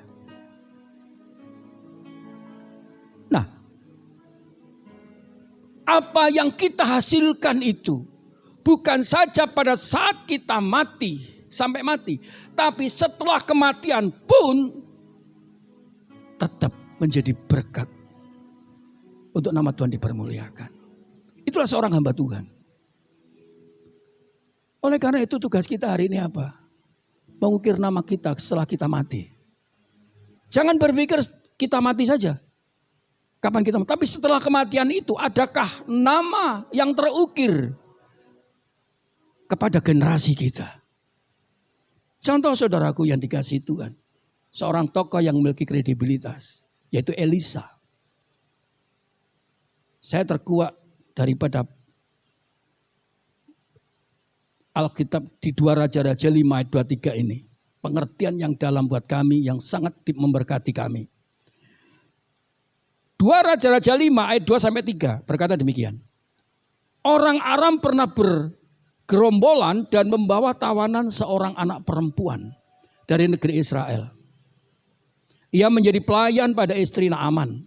Nah, apa yang kita hasilkan itu bukan saja pada saat kita mati, sampai mati, tapi setelah kematian pun tetap menjadi berkat untuk nama Tuhan dipermuliakan. Itulah seorang hamba Tuhan. Oleh karena itu tugas kita hari ini apa? Mengukir nama kita setelah kita mati. Jangan berpikir kita mati saja. Kapan kita mati? Tapi setelah kematian itu adakah nama yang terukir kepada generasi kita? Contoh saudaraku yang dikasihi Tuhan. Seorang tokoh yang memiliki kredibilitas. Yaitu Elisa. Saya terkuak daripada Alkitab di 2 Raja-Raja 5 ayat 23 ini. Pengertian yang dalam buat kami yang sangat memberkati kami. 2 Raja-Raja 5 ayat 2-3 berkata demikian. Orang Aram pernah bergerombolan dan membawa tawanan seorang anak perempuan dari negeri Israel. Ia menjadi pelayan pada istri Naaman.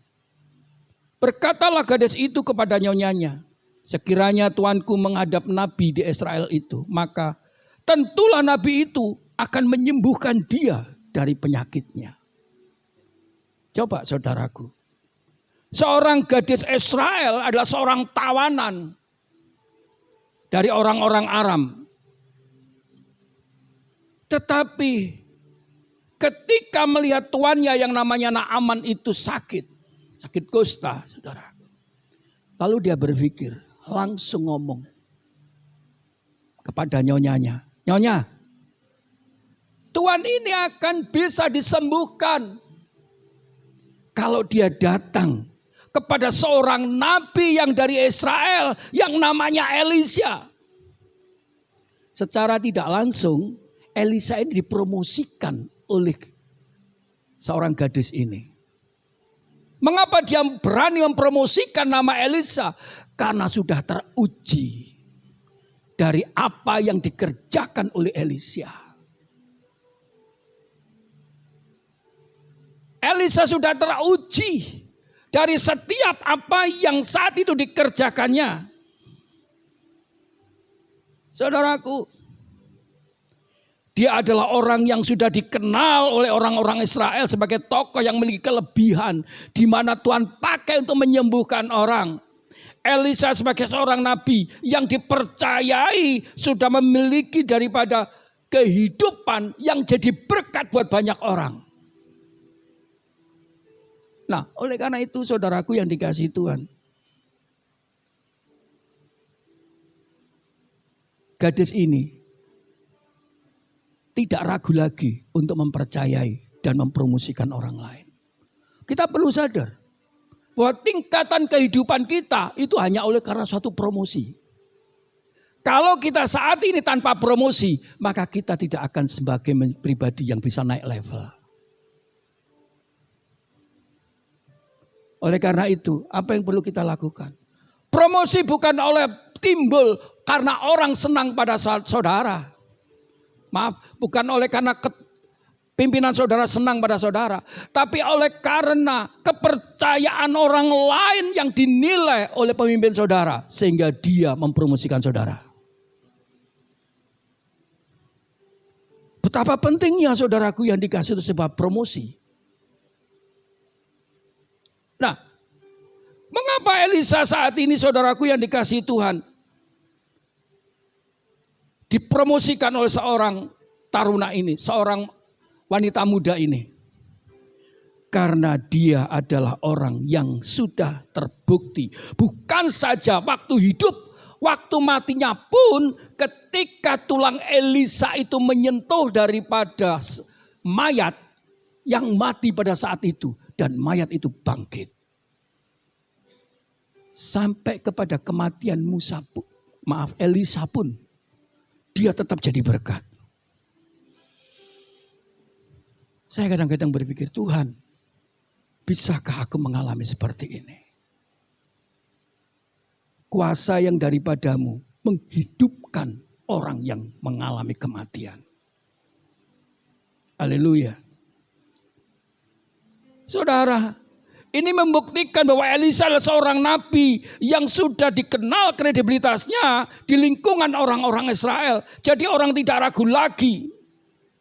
Berkatalah gadis itu kepada nyonyanya, sekiranya tuanku menghadap nabi di Israel itu, maka tentulah nabi itu akan menyembuhkan dia dari penyakitnya. Coba saudaraku, seorang gadis Israel adalah seorang tawanan dari orang-orang Aram. Tetapi ketika melihat tuannya yang namanya Naaman itu sakit kusta, saudara. Lalu dia berpikir, langsung ngomong kepada nyonyanya. Nyonya, tuan ini akan bisa disembuhkan kalau dia datang kepada seorang nabi yang dari Israel yang namanya Elisa. Secara tidak langsung, Elisa ini dipromosikan oleh seorang gadis ini. Mengapa dia berani mempromosikan nama Elisa? Karena sudah teruji dari apa yang dikerjakan oleh Elisa. Elisa sudah teruji dari setiap apa yang saat itu dikerjakannya. Saudaraku, dia adalah orang yang sudah dikenal oleh orang-orang Israel sebagai tokoh yang memiliki kelebihan di mana Tuhan pakai untuk menyembuhkan orang. Elisa sebagai seorang nabi yang dipercayai sudah memiliki daripada kehidupan yang jadi berkat buat banyak orang. Nah, oleh karena itu saudaraku yang dikasihi Tuhan, gadis ini tidak ragu lagi untuk mempercayai dan mempromosikan orang lain. Kita perlu sadar bahwa tingkatan kehidupan kita itu hanya oleh karena suatu promosi. Kalau kita saat ini tanpa promosi, maka kita tidak akan sebagai pribadi yang bisa naik level. Oleh karena itu, apa yang perlu kita lakukan? Promosi bukan oleh timbul karena orang senang pada saudara. Maaf, bukan oleh karena pimpinan saudara senang pada saudara. Tapi oleh karena kepercayaan orang lain yang dinilai oleh pemimpin saudara. Sehingga dia mempromosikan saudara. Betapa pentingnya saudaraku yang dikasih itu sebuah promosi. Nah, mengapa Elisa saat ini saudaraku yang dikasih Tuhan dipromosikan oleh seorang taruna ini, seorang wanita muda ini? Karena dia adalah orang yang sudah terbukti. Bukan saja waktu hidup, waktu matinya pun ketika tulang Elisa itu menyentuh daripada mayat yang mati pada saat itu. Dan mayat itu bangkit. Sampai kepada kematian Elisa pun. Dia tetap jadi berkat. Saya kadang-kadang berpikir, Tuhan, bisakah aku mengalami seperti ini? Kuasa yang daripadamu menghidupkan orang yang mengalami kematian. Haleluya. Saudara, ini membuktikan bahwa Elisa adalah seorang nabi yang sudah dikenal kredibilitasnya di lingkungan orang-orang Israel. Jadi orang tidak ragu lagi.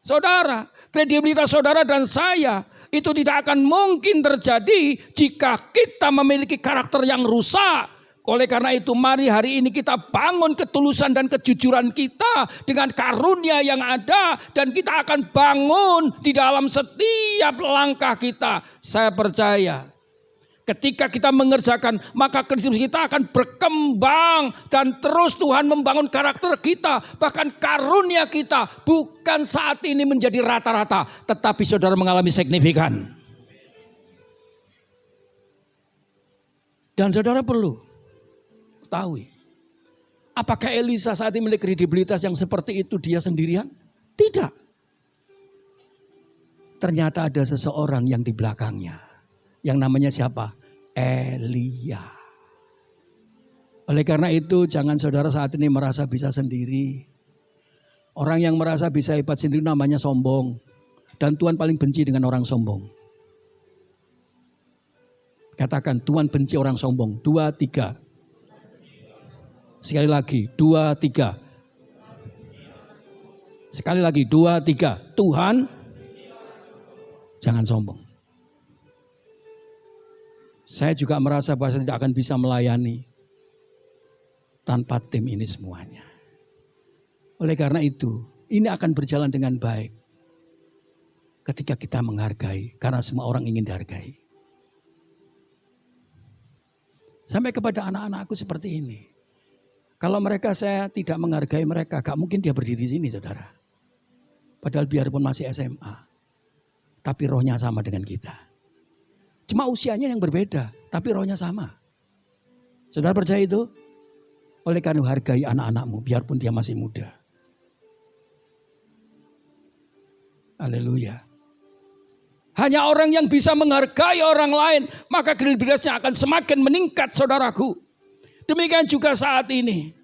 Saudara, kredibilitas saudara dan saya itu tidak akan mungkin terjadi jika kita memiliki karakter yang rusak. Oleh karena itu mari hari ini kita bangun ketulusan dan kejujuran kita dengan karunia yang ada. Dan kita akan bangun di dalam setiap langkah kita. Saya percaya ketika kita mengerjakan maka kredibilitas kita akan berkembang. Dan terus Tuhan membangun karakter kita. Bahkan karunia kita bukan saat ini menjadi rata-rata. Tetapi saudara mengalami signifikan. Dan saudara perlu ketahui, apakah Elisa saat ini memiliki kredibilitas yang seperti itu dia sendirian? Tidak. Ternyata ada seseorang yang di belakangnya. Yang namanya siapa? Elia. Oleh karena itu jangan saudara saat ini merasa bisa sendiri. Orang yang merasa bisa hebat sendiri namanya sombong. Dan Tuhan paling benci dengan orang sombong. Katakan, Tuhan benci orang sombong. 2, 3. Sekali lagi, 2, 3. Sekali lagi, 2, 3. Tuhan, jangan sombong. Saya juga merasa bahwa saya tidak akan bisa melayani tanpa tim ini semuanya. Oleh karena itu, ini akan berjalan dengan baik ketika kita menghargai, karena semua orang ingin dihargai. Sampai kepada anak-anakku seperti ini. Kalau mereka saya tidak menghargai mereka, gak mungkin dia berdiri di sini, saudara. Padahal biarpun masih SMA, tapi rohnya sama dengan kita. Cuma usianya yang berbeda, tapi rohnya sama. Saudara percaya itu? Oleh karena hargai anak-anakmu, biarpun dia masih muda. Haleluya. Hanya orang yang bisa menghargai orang lain, maka kredibilitasnya akan semakin meningkat, saudaraku. Demikian juga saat ini.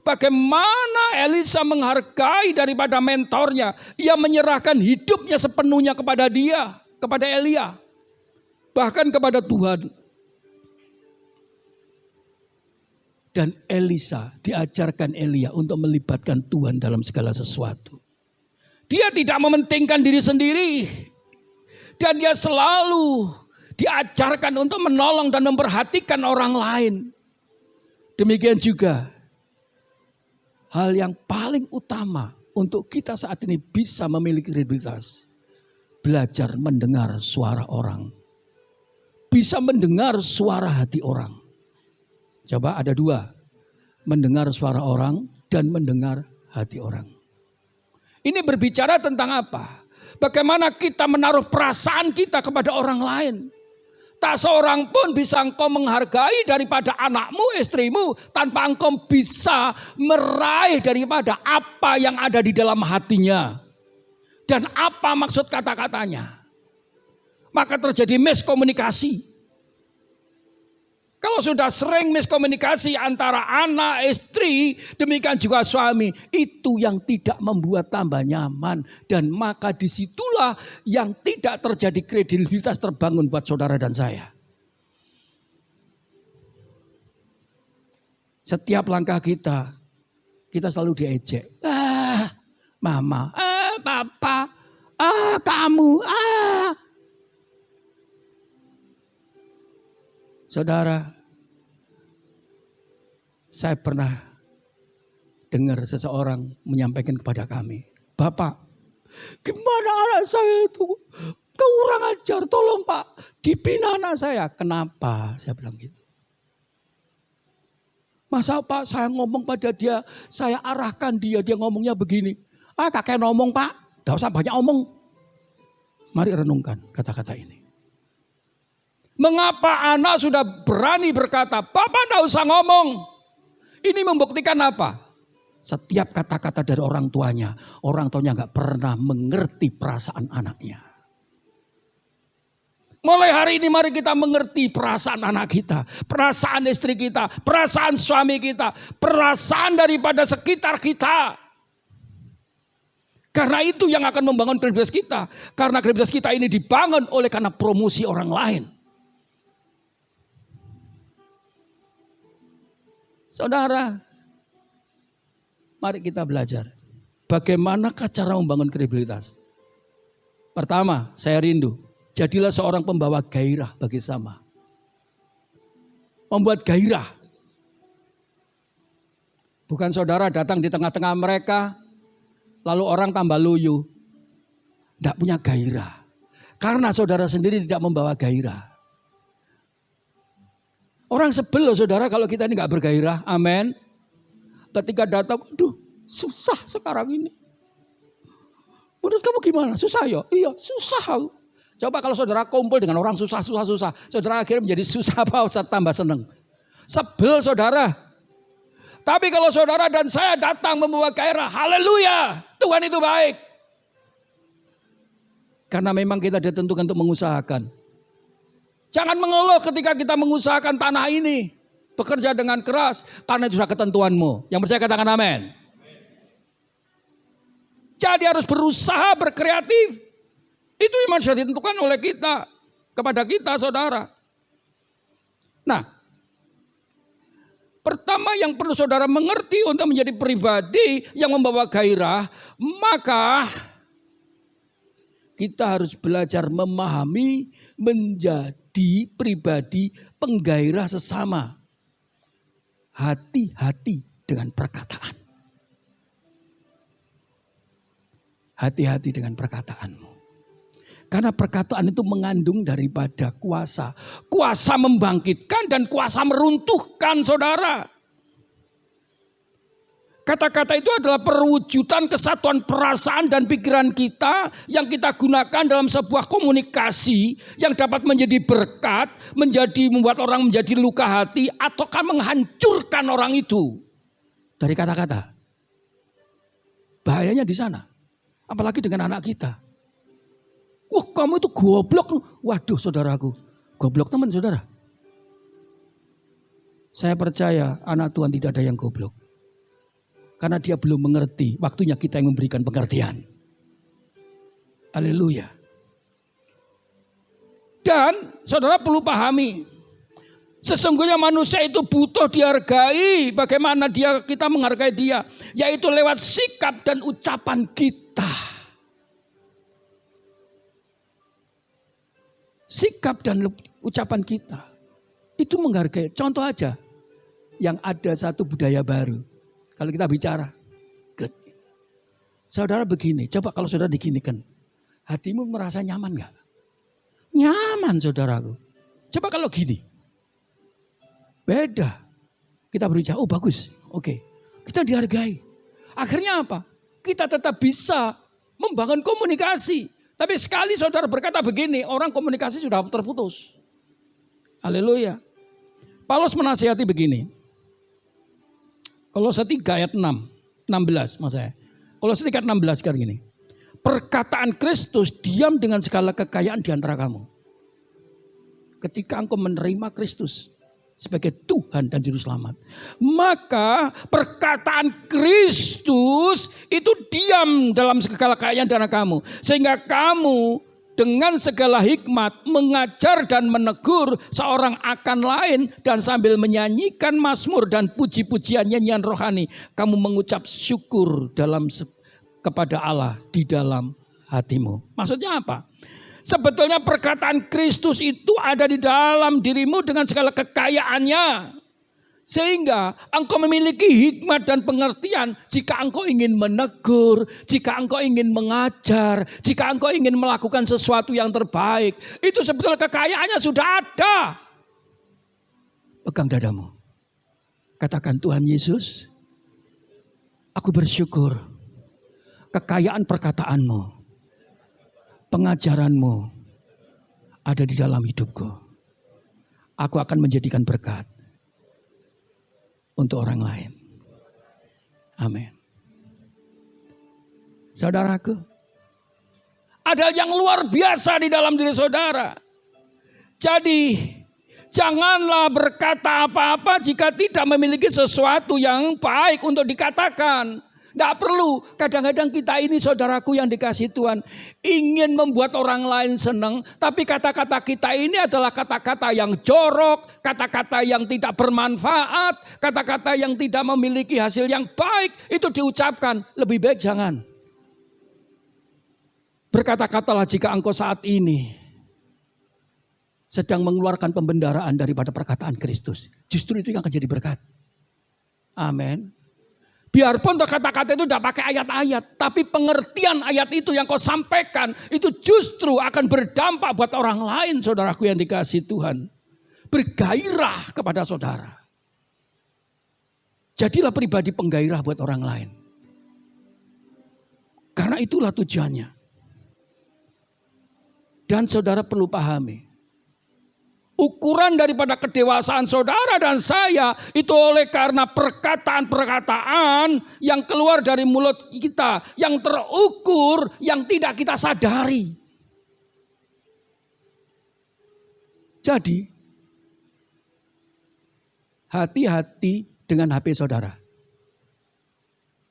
Bagaimana Elisa menghargai daripada mentornya. Ia menyerahkan hidupnya sepenuhnya kepada dia. Kepada Elia. Bahkan kepada Tuhan. Dan Elisa diajarkan Elia untuk melibatkan Tuhan dalam segala sesuatu. Dia tidak mementingkan diri sendiri. Dan dia selalu diajarkan untuk menolong dan memperhatikan orang lain. Demikian juga hal yang paling utama untuk kita saat ini bisa memiliki kredibilitas. Belajar mendengar suara orang. Bisa mendengar suara hati orang. Coba ada 2. Mendengar suara orang dan mendengar hati orang. Ini berbicara tentang apa? Bagaimana kita menaruh perasaan kita kepada orang lain. Tak seorang pun bisa engkau menghargai daripada anakmu, istrimu, tanpa engkau bisa meraih daripada apa yang ada di dalam hatinya. Dan apa maksud kata-katanya. Maka terjadi miskomunikasi. Kalau sudah sering miskomunikasi antara anak, istri, demikian juga suami. Itu yang tidak membuat tambah nyaman. Dan maka disitulah yang tidak terjadi kredibilitas terbangun buat saudara dan saya. Setiap langkah kita selalu diejek. Mama, papa, kamu, Saudara, saya pernah dengar seseorang menyampaikan kepada kami, Bapak, gimana anak saya itu kurang ajar, tolong Pak, dibina anak saya. Kenapa? Saya bilang gitu. Masa Pak saya ngomong pada dia, saya arahkan dia ngomongnya begini. Kakek ngomong Pak, gak usah banyak omong. Mari renungkan kata-kata ini. Mengapa anak sudah berani berkata, Bapak tidak usah ngomong. Ini membuktikan apa? Setiap kata-kata dari orang tuanya gak pernah mengerti perasaan anaknya. Mulai hari ini mari kita mengerti perasaan anak kita, perasaan istri kita, perasaan suami kita, perasaan daripada sekitar kita. Karena itu yang akan membangun kredibilitas kita. Karena kredibilitas kita ini dibangun oleh karena promosi orang lain. Saudara, mari kita belajar. Bagaimanakah cara membangun kredibilitas? Pertama, saya rindu. Jadilah seorang pembawa gairah bagi sama. Membuat gairah. Bukan saudara datang di tengah-tengah mereka, lalu orang tambah loyo. Tidak punya gairah. Karena saudara sendiri tidak membawa gairah. Orang sebel loh saudara kalau kita ini gak bergairah. Amin. Ketika datang, aduh susah sekarang ini. Menurut kamu gimana? Susah ya? Iya susah. Coba kalau saudara kumpul dengan orang susah. Saudara akhirnya menjadi susah apa usah tambah seneng. Sebel saudara. Tapi kalau saudara dan saya datang membawa gairah, haleluya, Tuhan itu baik. Karena memang kita ditentukan untuk mengusahakan. Jangan mengeluh ketika kita mengusahakan tanah ini. Bekerja dengan keras, karena itu sudah ketentuanmu. Yang percaya katakan amin. Jadi harus berusaha, berkreatif. Itu memang sudah ditentukan oleh kita. Kepada kita saudara. Nah, pertama yang perlu saudara mengerti untuk menjadi pribadi yang membawa gairah, maka kita harus belajar memahami menjadi pribadi penggairah sesama. Hati-hati dengan perkataan. Hati-hati dengan perkataanmu. Karena perkataan itu mengandung daripada kuasa. Kuasa membangkitkan dan kuasa meruntuhkan saudara. Kata-kata itu adalah perwujudan kesatuan perasaan dan pikiran kita yang kita gunakan dalam sebuah komunikasi yang dapat menjadi berkat, membuat orang menjadi luka hati, ataukah menghancurkan orang itu dari kata-kata. Bahayanya di sana, apalagi dengan anak kita. Wah kamu itu goblok. Waduh saudaraku, goblok teman saudara. Saya percaya anak Tuhan tidak ada yang goblok. Karena dia belum mengerti, waktunya kita yang memberikan pengertian. Haleluya. Dan saudara perlu pahami, sesungguhnya manusia itu butuh dihargai. Bagaimana kita menghargai dia? Yaitu lewat sikap dan ucapan kita. Sikap dan ucapan kita itu menghargai. Contoh aja, yang ada satu budaya baru. Kalau kita bicara, saudara begini, coba kalau saudara diginikan, hatimu merasa nyaman gak? Nyaman saudaraku. Coba kalau gini, beda. Kita berbicara, oh bagus, oke. Kita dihargai. Akhirnya apa? Kita tetap bisa membangun komunikasi. Tapi sekali saudara berkata begini, orang komunikasi sudah terputus. Haleluya. Paulus menasihati begini. Kolose 3 ayat 16 maksudnya. Kolose 3 ayat 16 sekarang gini. Perkataan Kristus diam dengan segala kekayaan di antara kamu. Ketika engkau menerima Kristus sebagai Tuhan dan Juru Selamat, maka perkataan Kristus itu diam dalam segala kekayaan di antara kamu. Sehingga kamu dengan segala hikmat mengajar dan menegur seorang akan lain, dan sambil menyanyikan mazmur dan puji-pujian nyanyian rohani, kamu mengucap syukur kepada Allah di dalam hatimu. Maksudnya apa? Sebetulnya perkataan Kristus itu ada di dalam dirimu dengan segala kekayaannya. Sehingga engkau memiliki hikmat dan pengertian jika engkau ingin menegur, jika engkau ingin mengajar, jika engkau ingin melakukan sesuatu yang terbaik. Itu sebetulnya kekayaannya sudah ada. Pegang dadamu. Katakan, Tuhan Yesus, aku bersyukur kekayaan perkataanmu, pengajaranmu ada di dalam hidupku. Aku akan menjadikan berkat untuk orang lain. Amin. Saudaraku, ada yang luar biasa di dalam diri saudara. Jadi janganlah berkata apa-apa jika tidak memiliki sesuatu yang baik untuk dikatakan. Tidak perlu. Kadang-kadang kita ini saudaraku yang dikasih Tuhan ingin membuat orang lain senang. Tapi kata-kata kita ini adalah kata-kata yang jorok. Kata-kata yang tidak bermanfaat. Kata-kata yang tidak memiliki hasil yang baik. Itu diucapkan. Lebih baik jangan. Berkata-katalah jika engkau saat ini sedang mengeluarkan pembendaraan daripada perkataan Kristus. Justru itu yang akan jadi berkat. Amin. Biarpun kata-kata itu tidak pakai ayat-ayat. Tapi pengertian ayat itu yang kau sampaikan. Itu justru akan berdampak buat orang lain saudaraku yang dikasihi Tuhan. Bergairah kepada saudara. Jadilah pribadi penggairah buat orang lain. Karena itulah tujuannya. Dan saudara perlu pahami. Ukuran daripada kedewasaan saudara dan saya itu oleh karena perkataan-perkataan yang keluar dari mulut kita. Yang terukur, yang tidak kita sadari. Jadi, hati-hati dengan HP saudara.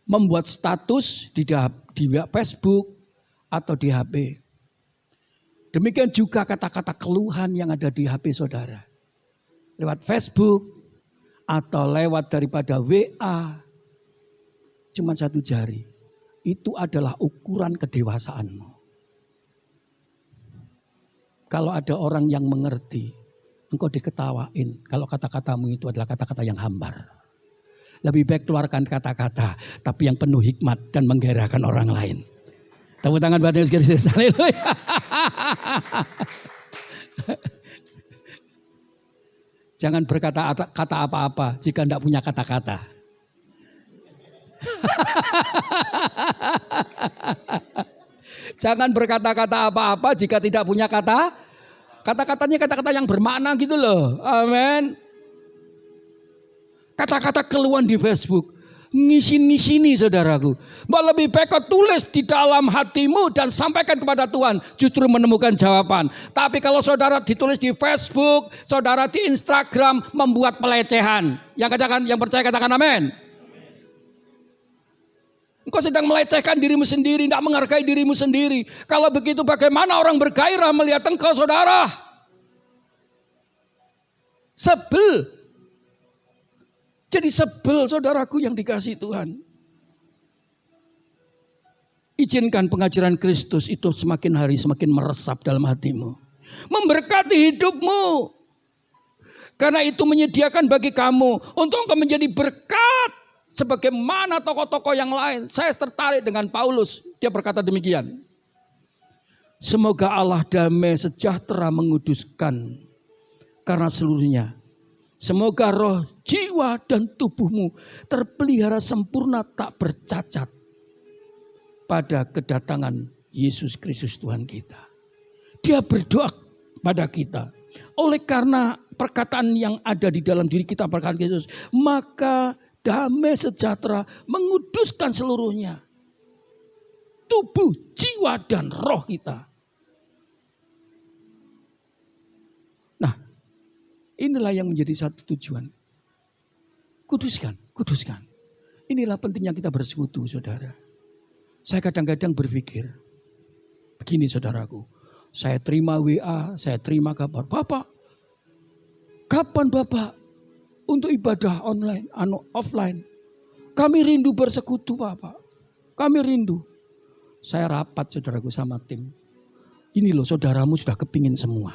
Membuat status di Facebook atau di HP. Demikian juga kata-kata keluhan yang ada di HP saudara. Lewat Facebook atau lewat daripada WA. Cuma satu jari. Itu adalah ukuran kedewasaanmu. Kalau ada orang yang mengerti, engkau diketawain. Kalau kata-katamu itu adalah kata-kata yang hambar. Lebih baik keluarkan kata-kata, tapi yang penuh hikmat dan menggairahkan orang lain. Tepuk tangan buat Yesus Kristus. Haleluya. Jangan berkata kata apa-apa jika tidak punya kata-kata. Jangan berkata-kata apa-apa jika tidak punya kata. Kata-katanya kata-kata yang bermakna gitu loh. Amin. Kata-kata keluhan di Facebook. Ngisi-ngisini saudaraku. Mbak lebih baik kau tulis di dalam hatimu dan sampaikan kepada Tuhan. Justru menemukan jawaban. Tapi kalau saudara ditulis di Facebook, saudara di Instagram membuat pelecehan. Yang percaya katakan amin. Engkau sedang melecehkan dirimu sendiri, tidak menghargai dirimu sendiri. Kalau begitu bagaimana orang bergairah melihat engkau saudara? Sebel. Jadi sebel saudaraku yang dikasihi Tuhan. Izinkan pengajaran Kristus itu semakin hari semakin meresap dalam hatimu. Memberkati hidupmu. Karena itu menyediakan bagi kamu untuk engkau menjadi berkat. Sebagaimana tokoh-tokoh yang lain. Saya tertarik dengan Paulus. Dia berkata demikian. Semoga Allah damai sejahtera menguduskan. Karena seluruhnya. Semoga roh, jiwa, dan tubuhmu terpelihara sempurna tak bercacat pada kedatangan Yesus Kristus Tuhan kita. Dia berdoa pada kita. Oleh karena perkataan yang ada di dalam diri kita, perkataan Yesus, maka damai sejahtera menguduskan seluruhnya. Tubuh, jiwa, dan roh kita. Inilah yang menjadi satu tujuan. Kuduskan, kuduskan. Inilah pentingnya kita bersekutu, saudara. Saya kadang-kadang berpikir, begini saudaraku. Saya terima WA, saya terima kabar. Bapak, kapan Bapak untuk ibadah online, offline? Kami rindu bersekutu Bapak. Kami rindu. Saya rapat saudaraku sama tim. Ini loh saudaramu sudah kepingin semua.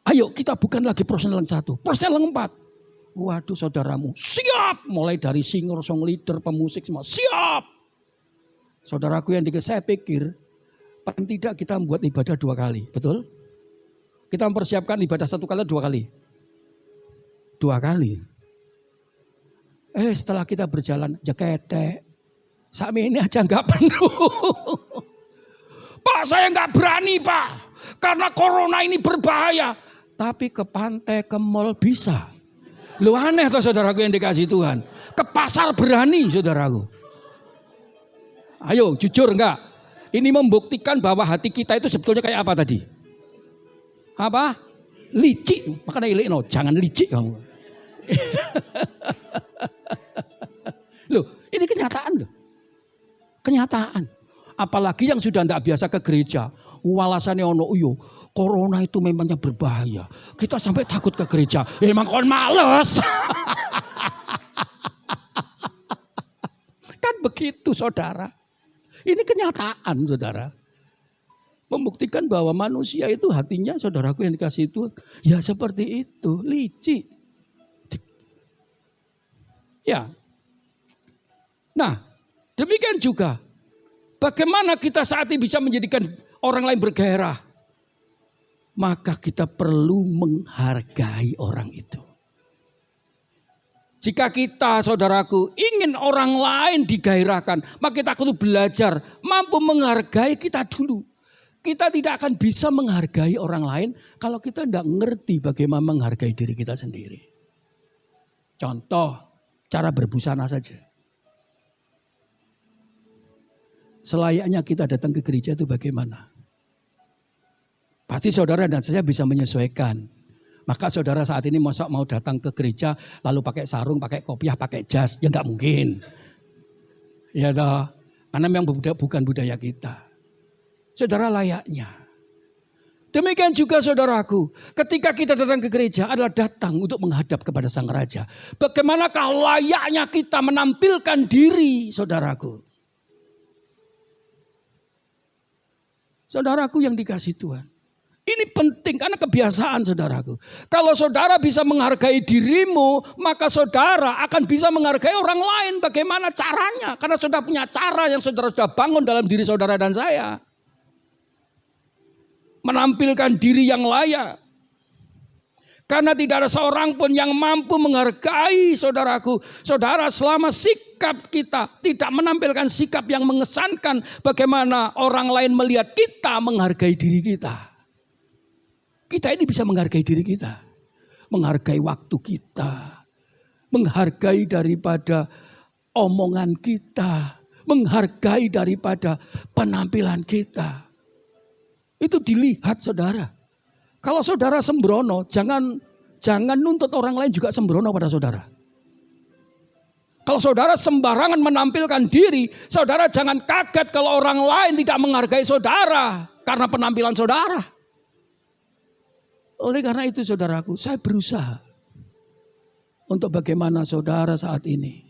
Ayo kita bukan lagi personal yang satu, personal yang 4. Waduh saudaramu siap. Mulai dari singer, song leader, pemusik semua siap. Saudaraku yang saya pikir paling tidak kita membuat ibadah 2 kali. Betul? Kita mempersiapkan ibadah 1 kali 2 kali. 2 kali. Setelah kita berjalan jeketek. Sami ini aja gak penuh. Pak saya gak berani Pak. Karena corona ini berbahaya. Tapi ke pantai, ke mall bisa. Lu aneh toh saudaraku yang dikasih Tuhan. Ke pasar berani saudaraku. Ayo jujur enggak? Ini membuktikan bahwa hati kita itu sebetulnya kayak apa tadi? Apa? Licik. Makanya jangan licik kamu. Loh, Ini kenyataan loh. Kenyataan. Apalagi yang sudah tidak biasa ke gereja. Walasannya ono iyo, corona itu memangnya berbahaya. Kita sampai takut ke gereja. Ya emang kon males. Kan begitu saudara. Ini kenyataan saudara. Membuktikan bahwa manusia itu hatinya saudaraku yang dikasih Tuhan. Ya seperti itu, licik. Ya. Nah, demikian juga. Bagaimana kita saat ini bisa menjadikan orang lain bergairah? Maka kita perlu menghargai orang itu. Jika kita, saudaraku, ingin orang lain digairahkan, maka kita perlu belajar mampu menghargai kita dulu. Kita tidak akan bisa menghargai orang lain kalau kita tidak ngerti bagaimana menghargai diri kita sendiri. Contoh, cara berbusana saja. Selayaknya kita datang ke gereja itu bagaimana? Pasti saudara dan saya bisa menyesuaikan. Maka saudara saat ini mau datang ke gereja lalu pakai sarung, pakai kopiah, pakai jas. Ya enggak mungkin. Ya toh, karena memang bukan budaya kita. Saudara layaknya. Demikian juga saudaraku, ketika kita datang ke gereja adalah datang untuk menghadap kepada Sang Raja. Bagaimanakah layaknya kita menampilkan diri saudaraku? Saudaraku yang dikasih Tuhan. Ini penting karena kebiasaan saudaraku. Kalau saudara bisa menghargai dirimu, maka saudara akan bisa menghargai orang lain. Bagaimana caranya? Karena saudara punya cara yang saudara sudah bangun dalam diri saudara dan saya. Menampilkan diri yang layak. Karena tidak ada seorang pun yang mampu menghargai saudaraku. Saudara selama sikap kita tidak menampilkan sikap yang mengesankan. Bagaimana orang lain melihat kita menghargai diri kita. Kita ini bisa menghargai diri kita. Menghargai waktu kita. Menghargai daripada omongan kita. Menghargai daripada penampilan kita. Itu dilihat saudara. Kalau saudara sembrono, jangan nuntut orang lain juga sembrono pada saudara. Kalau saudara sembarangan menampilkan diri, saudara jangan kaget kalau orang lain tidak menghargai saudara karena penampilan saudara. Oleh karena itu saudaraku, saya berusaha untuk bagaimana saudara saat ini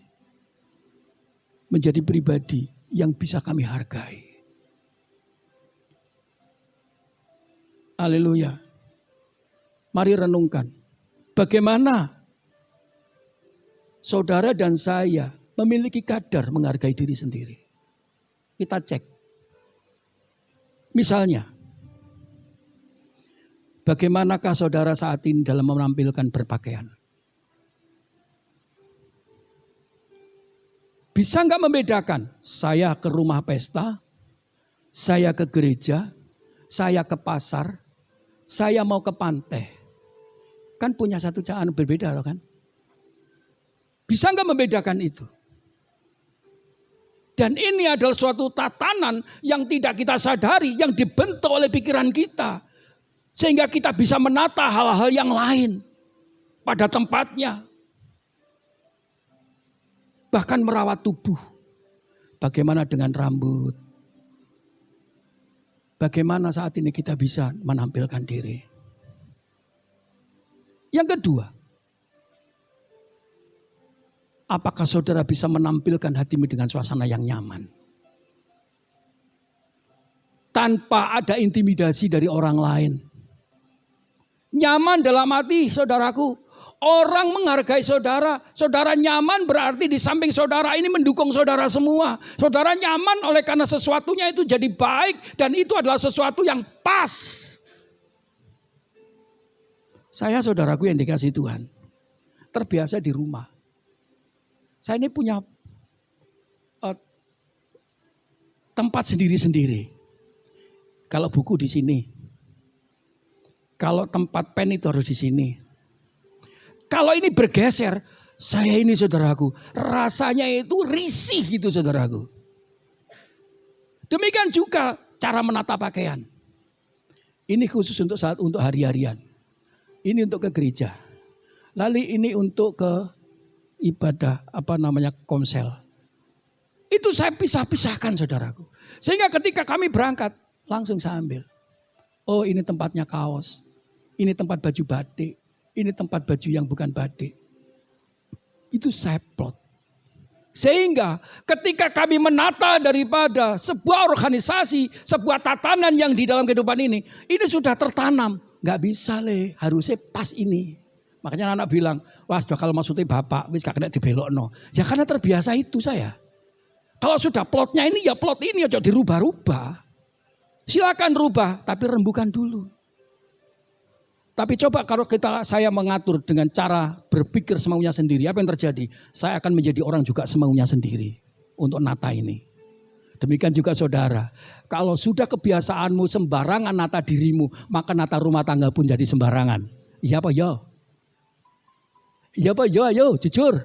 menjadi pribadi yang bisa kami hargai. Haleluya. Mari renungkan, bagaimana saudara dan saya memiliki kadar menghargai diri sendiri. Kita cek. Misalnya, bagaimanakah saudara saat ini dalam menampilkan berpakaian? Bisa nggak membedakan? Saya ke rumah pesta, saya ke gereja, saya ke pasar, saya mau ke pantai. Kan punya satu cara berbeda kan? Bisa nggak membedakan itu? Dan ini adalah suatu tatanan yang tidak kita sadari, yang dibentuk oleh pikiran kita. Sehingga kita bisa menata hal-hal yang lain pada tempatnya. Bahkan merawat tubuh. Bagaimana dengan rambut? Bagaimana saat ini kita bisa menampilkan diri? Yang kedua, apakah saudara bisa menampilkan hatimu dengan suasana yang nyaman? Tanpa ada intimidasi dari orang lain. Nyaman dalam arti saudaraku, orang menghargai saudara. Saudara nyaman berarti di samping saudara ini mendukung saudara semua. Saudara nyaman oleh karena sesuatunya itu jadi baik dan itu adalah sesuatu yang pas. Saya saudaraku yang dikasih Tuhan, terbiasa di rumah. Saya ini punya tempat sendiri-sendiri. Kalau buku di sini, kalau tempat pen itu harus di sini. Kalau ini bergeser, saya ini saudaraku, rasanya itu risih gitu saudaraku. Demikian juga cara menata pakaian. Ini khusus untuk hari-harian. Ini untuk ke gereja. Lalu ini untuk ke ibadah komsel. Itu saya pisah-pisahkan saudaraku. Sehingga ketika kami berangkat, langsung saya ambil. Oh ini tempatnya kaos, ini tempat baju batik, ini tempat baju yang bukan batik. Itu saya plot. Sehingga ketika kami menata daripada sebuah organisasi, sebuah tatanan yang di dalam kehidupan ini sudah tertanam. Gak bisa harusnya pas ini. Makanya anak bilang, wah sudah kalau maksudnya bapak, wis gak kena dibelokno. Ya karena terbiasa itu saya. Kalau sudah plotnya ini ya plot ini, aja dirubah-rubah. Silakan rubah, tapi rembukan dulu. Tapi coba kalau saya mengatur dengan cara berpikir semaunya sendiri, apa yang terjadi? Saya akan menjadi orang juga semaunya sendiri untuk nata ini. Demikian juga saudara, kalau sudah kebiasaanmu sembarangan nata dirimu, maka nata rumah tangga pun jadi sembarangan. Iya apa ya? Iya apa ya? Ayo jujur.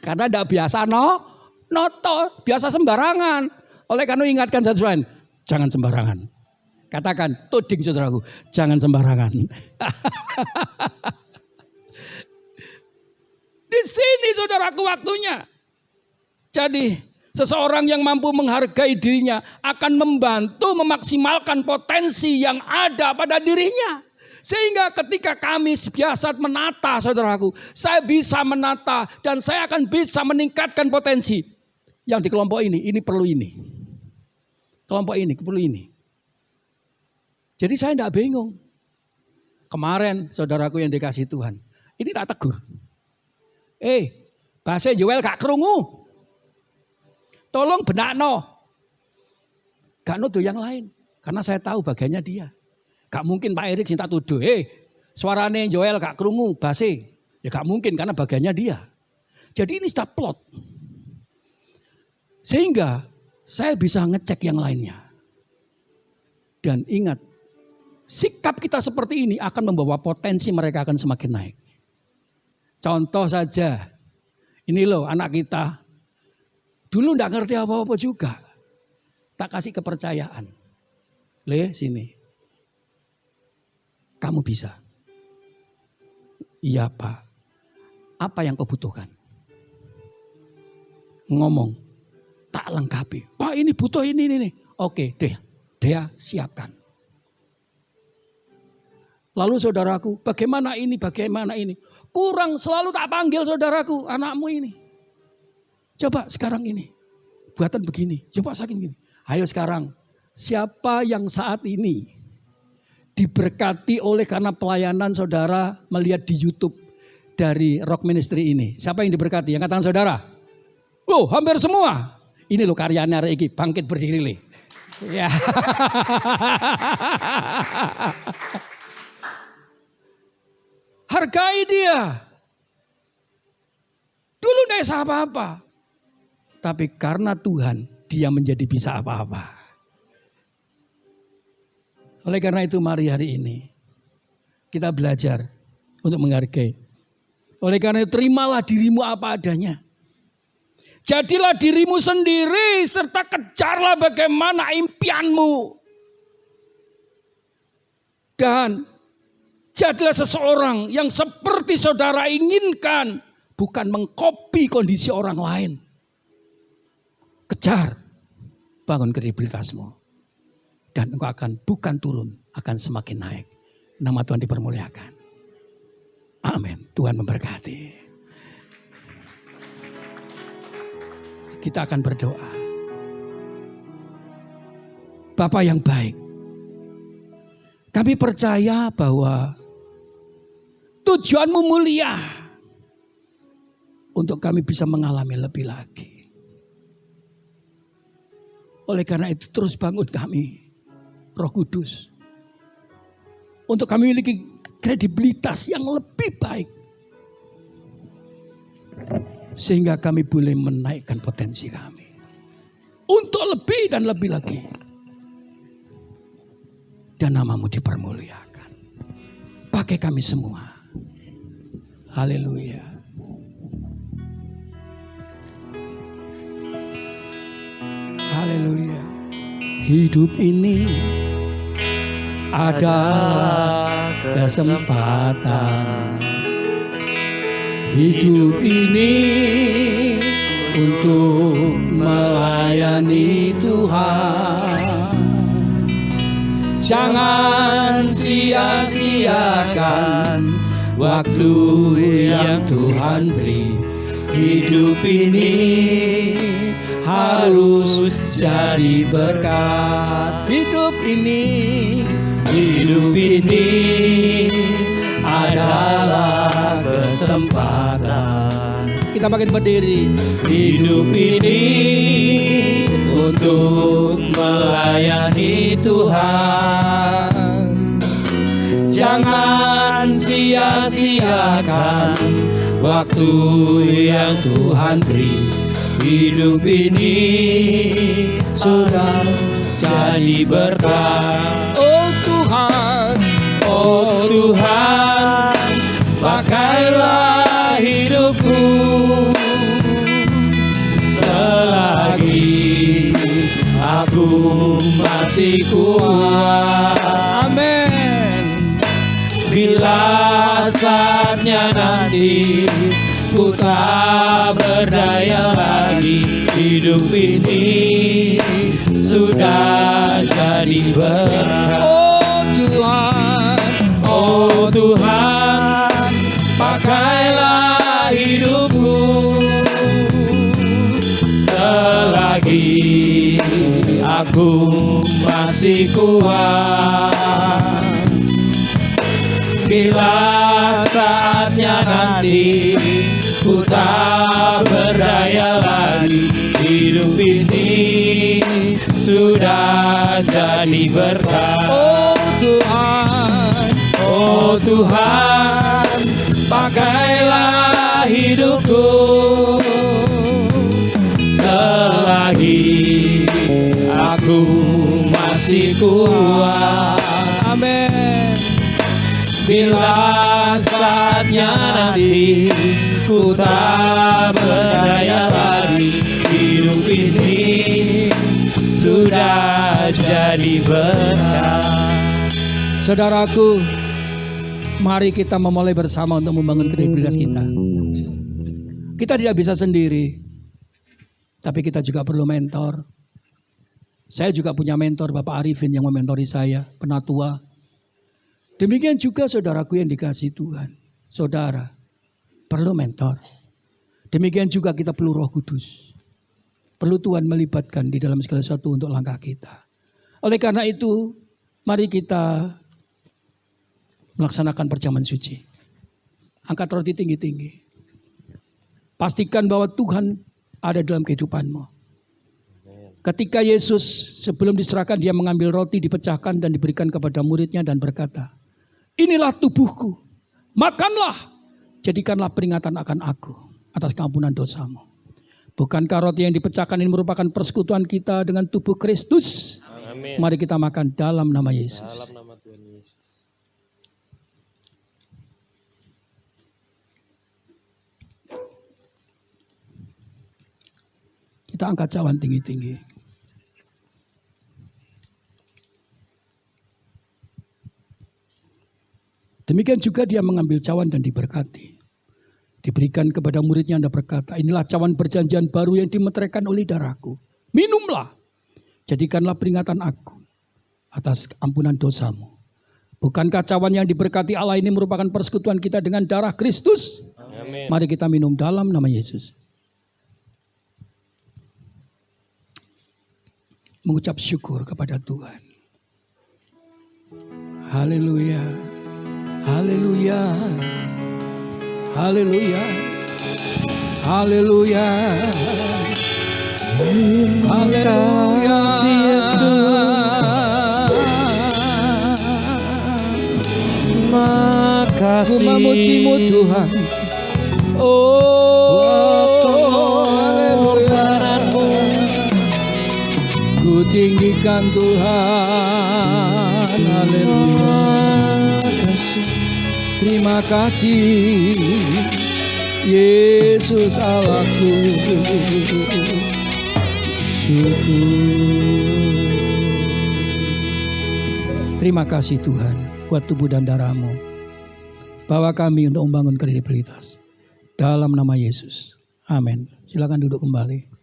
Karena tidak biasa noto, biasa sembarangan. Oleh karena ingatkan satu lain, jangan sembarangan. Katakan, tuding saudaraku, jangan sembarangan. Di sini saudaraku waktunya. Jadi seseorang yang mampu menghargai dirinya akan membantu memaksimalkan potensi yang ada pada dirinya. Sehingga ketika kami biasa menata saudaraku, saya bisa menata dan saya akan bisa meningkatkan potensi. Yang di kelompok ini perlu ini. Kelompok ini perlu ini. Jadi saya tidak bingung. Kemarin saudaraku yang dikasih Tuhan, ini tak tegur. bahasa Joel gak krungu. Tolong benakno. Gak nuduh yang lain. Karena saya tahu bagiannya dia. Gak mungkin Pak Erik cinta tuduh. Suarane Joel gak krungu, base. Ya gak mungkin karena bagiannya dia. Jadi ini sudah plot. Sehingga saya bisa ngecek yang lainnya. Dan ingat, sikap kita seperti ini akan membawa potensi mereka akan semakin naik. Contoh saja, ini loh anak kita. Dulu enggak ngerti apa-apa juga. Tak kasih kepercayaan. Sini. Kamu bisa. Iya Pak. Apa yang kau butuhkan? Ngomong. Tak lengkapi. Pak ini butuh ini. Oke deh. Dia siapkan. Lalu saudaraku, bagaimana ini? Kurang selalu tak panggil saudaraku, anakmu ini. Coba sekarang ini. Buatan begini. Coba saking gini. Ayo sekarang. Siapa yang saat ini diberkati oleh karena pelayanan saudara melihat di YouTube dari Rock Ministry ini? Siapa yang diberkati? Yang katakan saudara? Loh, hampir semua. Ini loh karyanya hari ini, bangkit berdiri le. Ya. Hargai dia. Dulu tidak bisa apa-apa. Tapi karena Tuhan, dia menjadi bisa apa-apa. Oleh karena itu mari hari ini kita belajar untuk menghargai. Oleh karena itu terimalah dirimu apa adanya. Jadilah dirimu sendiri serta kejarlah bagaimana impianmu. Dan jadilah seseorang yang seperti saudara inginkan. Bukan mengkopi kondisi orang lain. Kejar, bangun kredibilitasmu. Dan engkau akan bukan turun, akan semakin naik. Nama Tuhan dipermuliakan. Amin. Tuhan memberkati. Kita akan berdoa. Bapa yang baik. Kami percaya bahwa tujuanmu mulia. Untuk kami bisa mengalami lebih lagi. Oleh karena itu terus bangun kami. Roh Kudus. Untuk kami memiliki kredibilitas yang lebih baik. Sehingga kami boleh menaikkan potensi kami. Untuk lebih dan lebih lagi. Dan namamu dipermuliakan. Pakai kami semua. Haleluya. Haleluya. Hidup ini adalah kesempatan. hidup ini untuk melayani Tuhan. Jangan sia-siakan waktu yang Tuhan beri. Hidup ini harus jadi berkat. Hidup ini adalah kesempatan. Kita makin berdiri. Hidup ini untuk melayani Tuhan. Jangan sia-siakan waktu yang Tuhan beri. Hidup ini sudah jadi berkat. Oh Tuhan, oh Tuhan, pakailah hidupku selagi aku masih kuat. Amin. Bila saatnya nanti ku tak berdaya lagi, hidup ini sudah jadi berkat. Oh Tuhan, oh Tuhan, pakailah hidupku selagi aku masih kuat. Bila saatnya nanti ku tak berdaya lagi, hidup ini sudah jadi berkat. Oh Tuhan, oh Tuhan, pakailah hidupku selagi aku masih kuat. Amin. Bila saatnya nanti ku tak berdaya lagi, hidup ini sudah jadi berkat. Saudaraku, mari kita memulai bersama untuk membangun kredibilitas kita. Kita tidak bisa sendiri, tapi kita juga perlu mentor. Saya juga punya mentor, Bapak Arifin yang mementori saya, penatua. Demikian juga saudaraku yang dikasihi Tuhan. Saudara perlu mentor. Demikian juga kita perlu Roh Kudus. Perlu Tuhan melibatkan di dalam segala sesuatu untuk langkah kita. Oleh karena itu, mari kita melaksanakan perjamuan suci. Angkat roti tinggi-tinggi. Pastikan bahwa Tuhan ada dalam kehidupanmu. Ketika Yesus sebelum diserahkan, dia mengambil roti, dipecahkan dan diberikan kepada muridnya dan berkata, inilah tubuhku, makanlah, jadikanlah peringatan akan aku atas keampunan dosamu. Bukankah roti yang dipecahkan ini merupakan persekutuan kita dengan tubuh Kristus? Amin. Mari kita makan dalam nama Yesus. Dalam nama Tuhan Yesus. Kita angkat cawan tinggi-tinggi. Demikian juga dia mengambil cawan dan diberkati. Diberikan kepada muridnya dan berkata, inilah cawan perjanjian baru yang dimeteraikan oleh darahku. Minumlah, jadikanlah peringatan aku atas ampunan dosamu. Bukankah cawan yang diberkati Allah ini merupakan persekutuan kita dengan darah Kristus? Amin. Mari kita minum dalam nama Yesus. Mengucap syukur kepada Tuhan. Haleluya. Haleluya, haleluya, haleluya, haleluya, makasih, ku memujimu Tuhan. Oh, haleluya, ku tinggikan Tuhan. Haleluya. Terima kasih Yesus Allahku. Syukur. Terima kasih Tuhan buat tubuh dan darah-Mu. Bawa kami untuk membangun kredibilitas. Dalam nama Yesus. Amin. Silakan duduk kembali.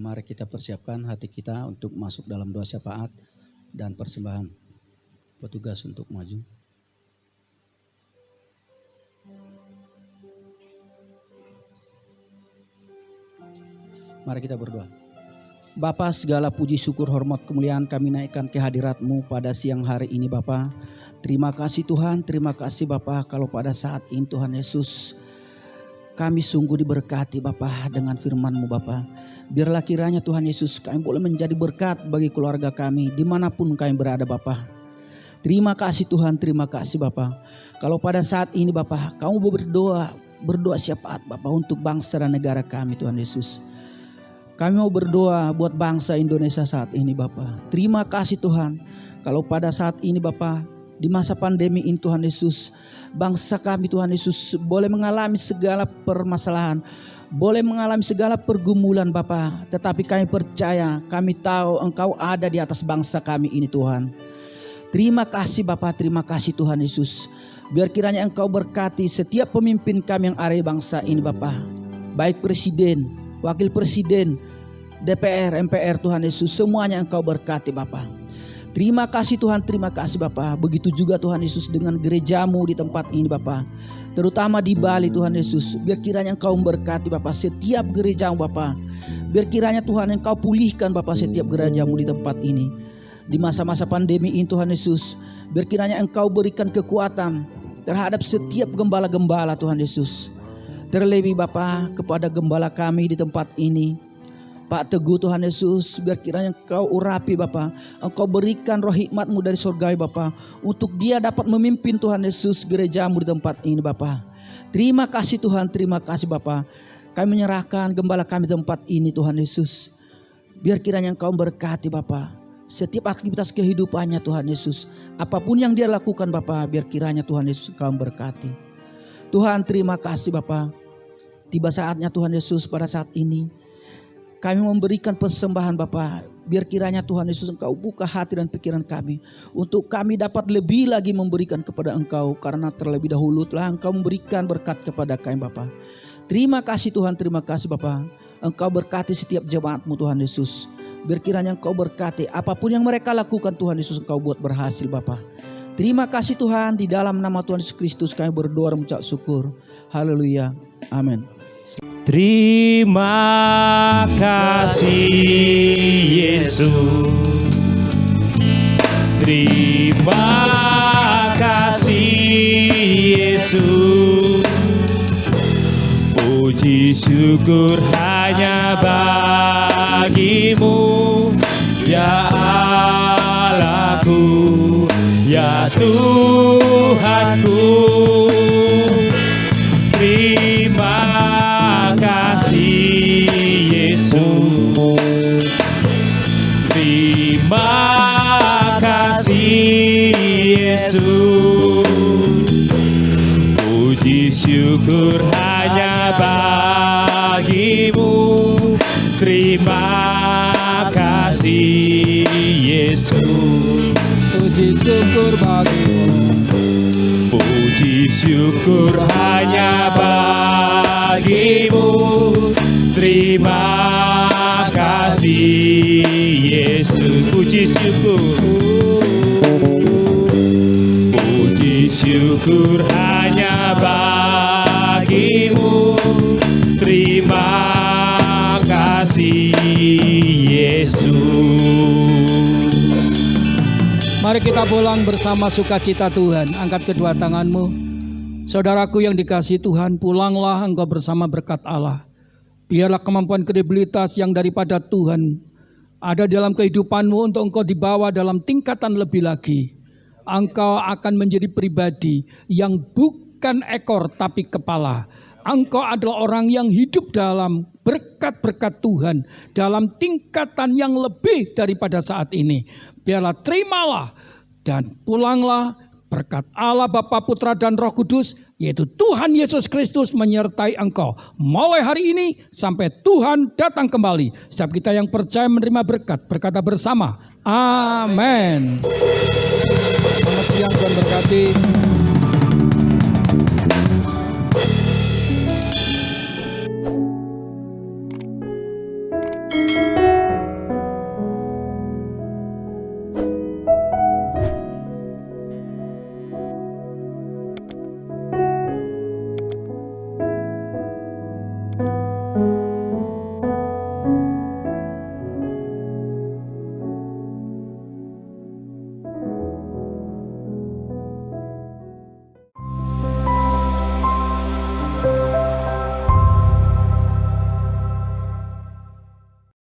Mari kita persiapkan hati kita untuk masuk dalam doa syafaat dan persembahan. Petugas untuk maju. Mari kita berdoa. Bapa, segala puji syukur hormat kemuliaan kami naikkan ke hadirat-Mu pada siang hari ini Bapa. Terima kasih Tuhan, terima kasih Bapa kalau pada saat ini Tuhan Yesus kami sungguh diberkati Bapa dengan firman-Mu Bapa. Biarlah kiranya Tuhan Yesus kami boleh menjadi berkat bagi keluarga kami dimanapun kami berada Bapa. Terima kasih Tuhan, terima kasih Bapa. Kalau pada saat ini Bapa kamu berdoa syafaat Bapa untuk bangsa dan negara kami Tuhan Yesus. Kami mau berdoa buat bangsa Indonesia saat ini Bapa. Terima kasih Tuhan. Kalau pada saat ini Bapa, di masa pandemi ini Tuhan Yesus, bangsa kami Tuhan Yesus boleh mengalami segala permasalahan, boleh mengalami segala pergumulan Bapa. Tetapi kami percaya, kami tahu Engkau ada di atas bangsa kami ini Tuhan. Terima kasih Bapa, terima kasih Tuhan Yesus. Biar kiranya Engkau berkati setiap pemimpin kami yang ada di bangsa ini Bapa. Baik presiden, wakil presiden, DPR, MPR Tuhan Yesus, semuanya Engkau berkati Bapa. Terima kasih Tuhan, terima kasih Bapa. Begitu juga Tuhan Yesus dengan gereja-Mu di tempat ini Bapa. Terutama di Bali Tuhan Yesus. Biar kiranya Engkau memberkati Bapa setiap gereja-Mu Bapa. Biar kiranya Tuhan Engkau pulihkan Bapa setiap gereja-Mu di tempat ini. Di masa-masa pandemi ini Tuhan Yesus. Biar kiranya Engkau berikan kekuatan terhadap setiap gembala-gembala Tuhan Yesus. Terlebih Bapa kepada gembala kami di tempat ini, Pak Teguh Tuhan Yesus, biar kiranya Engkau urapi Bapa, Engkau berikan roh hikmat-Mu dari surga Bapa, untuk dia dapat memimpin Tuhan Yesus gereja-Mu di tempat ini Bapa. Terima kasih Tuhan, terima kasih Bapa. Kami menyerahkan gembala kami di tempat ini Tuhan Yesus. Biar kiranya Engkau berkati Bapa setiap aktivitas kehidupannya Tuhan Yesus. Apapun yang dia lakukan Bapa, biar kiranya Tuhan Yesus Engkau berkati. Tuhan terima kasih Bapa. Tiba saatnya Tuhan Yesus pada saat ini kami memberikan persembahan Bapa. Biar kiranya Tuhan Yesus Engkau buka hati dan pikiran kami, untuk kami dapat lebih lagi memberikan kepada Engkau, karena terlebih dahulu telah Engkau memberikan berkat kepada kami Bapa. Terima kasih Tuhan, terima kasih Bapa. Engkau berkati setiap jemaat-Mu Tuhan Yesus. Biar kiranya Engkau berkati apapun yang mereka lakukan Tuhan Yesus, Engkau buat berhasil Bapa. Terima kasih Tuhan, di dalam nama Tuhan Yesus Kristus kami berdoa dan mengucap syukur. Haleluya. Amin. Terima kasih Yesus. Terima kasih Yesus. Puji syukur hanya bagi-Mu, ya Allahku, ya Tuhanku. Terima kasih Yesus. Terima kasih Yesus. Puji syukur hanya bagi-Mu. Terima kasih Yesus. Puji syukur bagi-Mu. Puji syukur hanya bagi-Mu. Terima kasih Yesus. Puji syukur. Puji syukur hanya bagi-Mu. Terima kasih Yesus. Mari kita pulang bersama sukacita Tuhan. Angkat kedua tanganmu. Saudaraku yang dikasihi Tuhan, pulanglah engkau bersama berkat Allah. Biarlah kemampuan kredibilitas yang daripada Tuhan ada dalam kehidupanmu untuk engkau dibawa dalam tingkatan lebih lagi. Engkau akan menjadi pribadi yang bukan ekor tapi kepala. Engkau adalah orang yang hidup dalam berkat-berkat Tuhan, dalam tingkatan yang lebih daripada saat ini. Biarlah terimalah dan pulanglah Berkat Allah Bapa, Putra dan Roh Kudus, yaitu Tuhan Yesus Kristus menyertai engkau. Mulai hari ini sampai Tuhan datang kembali. Setiap kita yang percaya menerima berkat, berkata bersama, amin.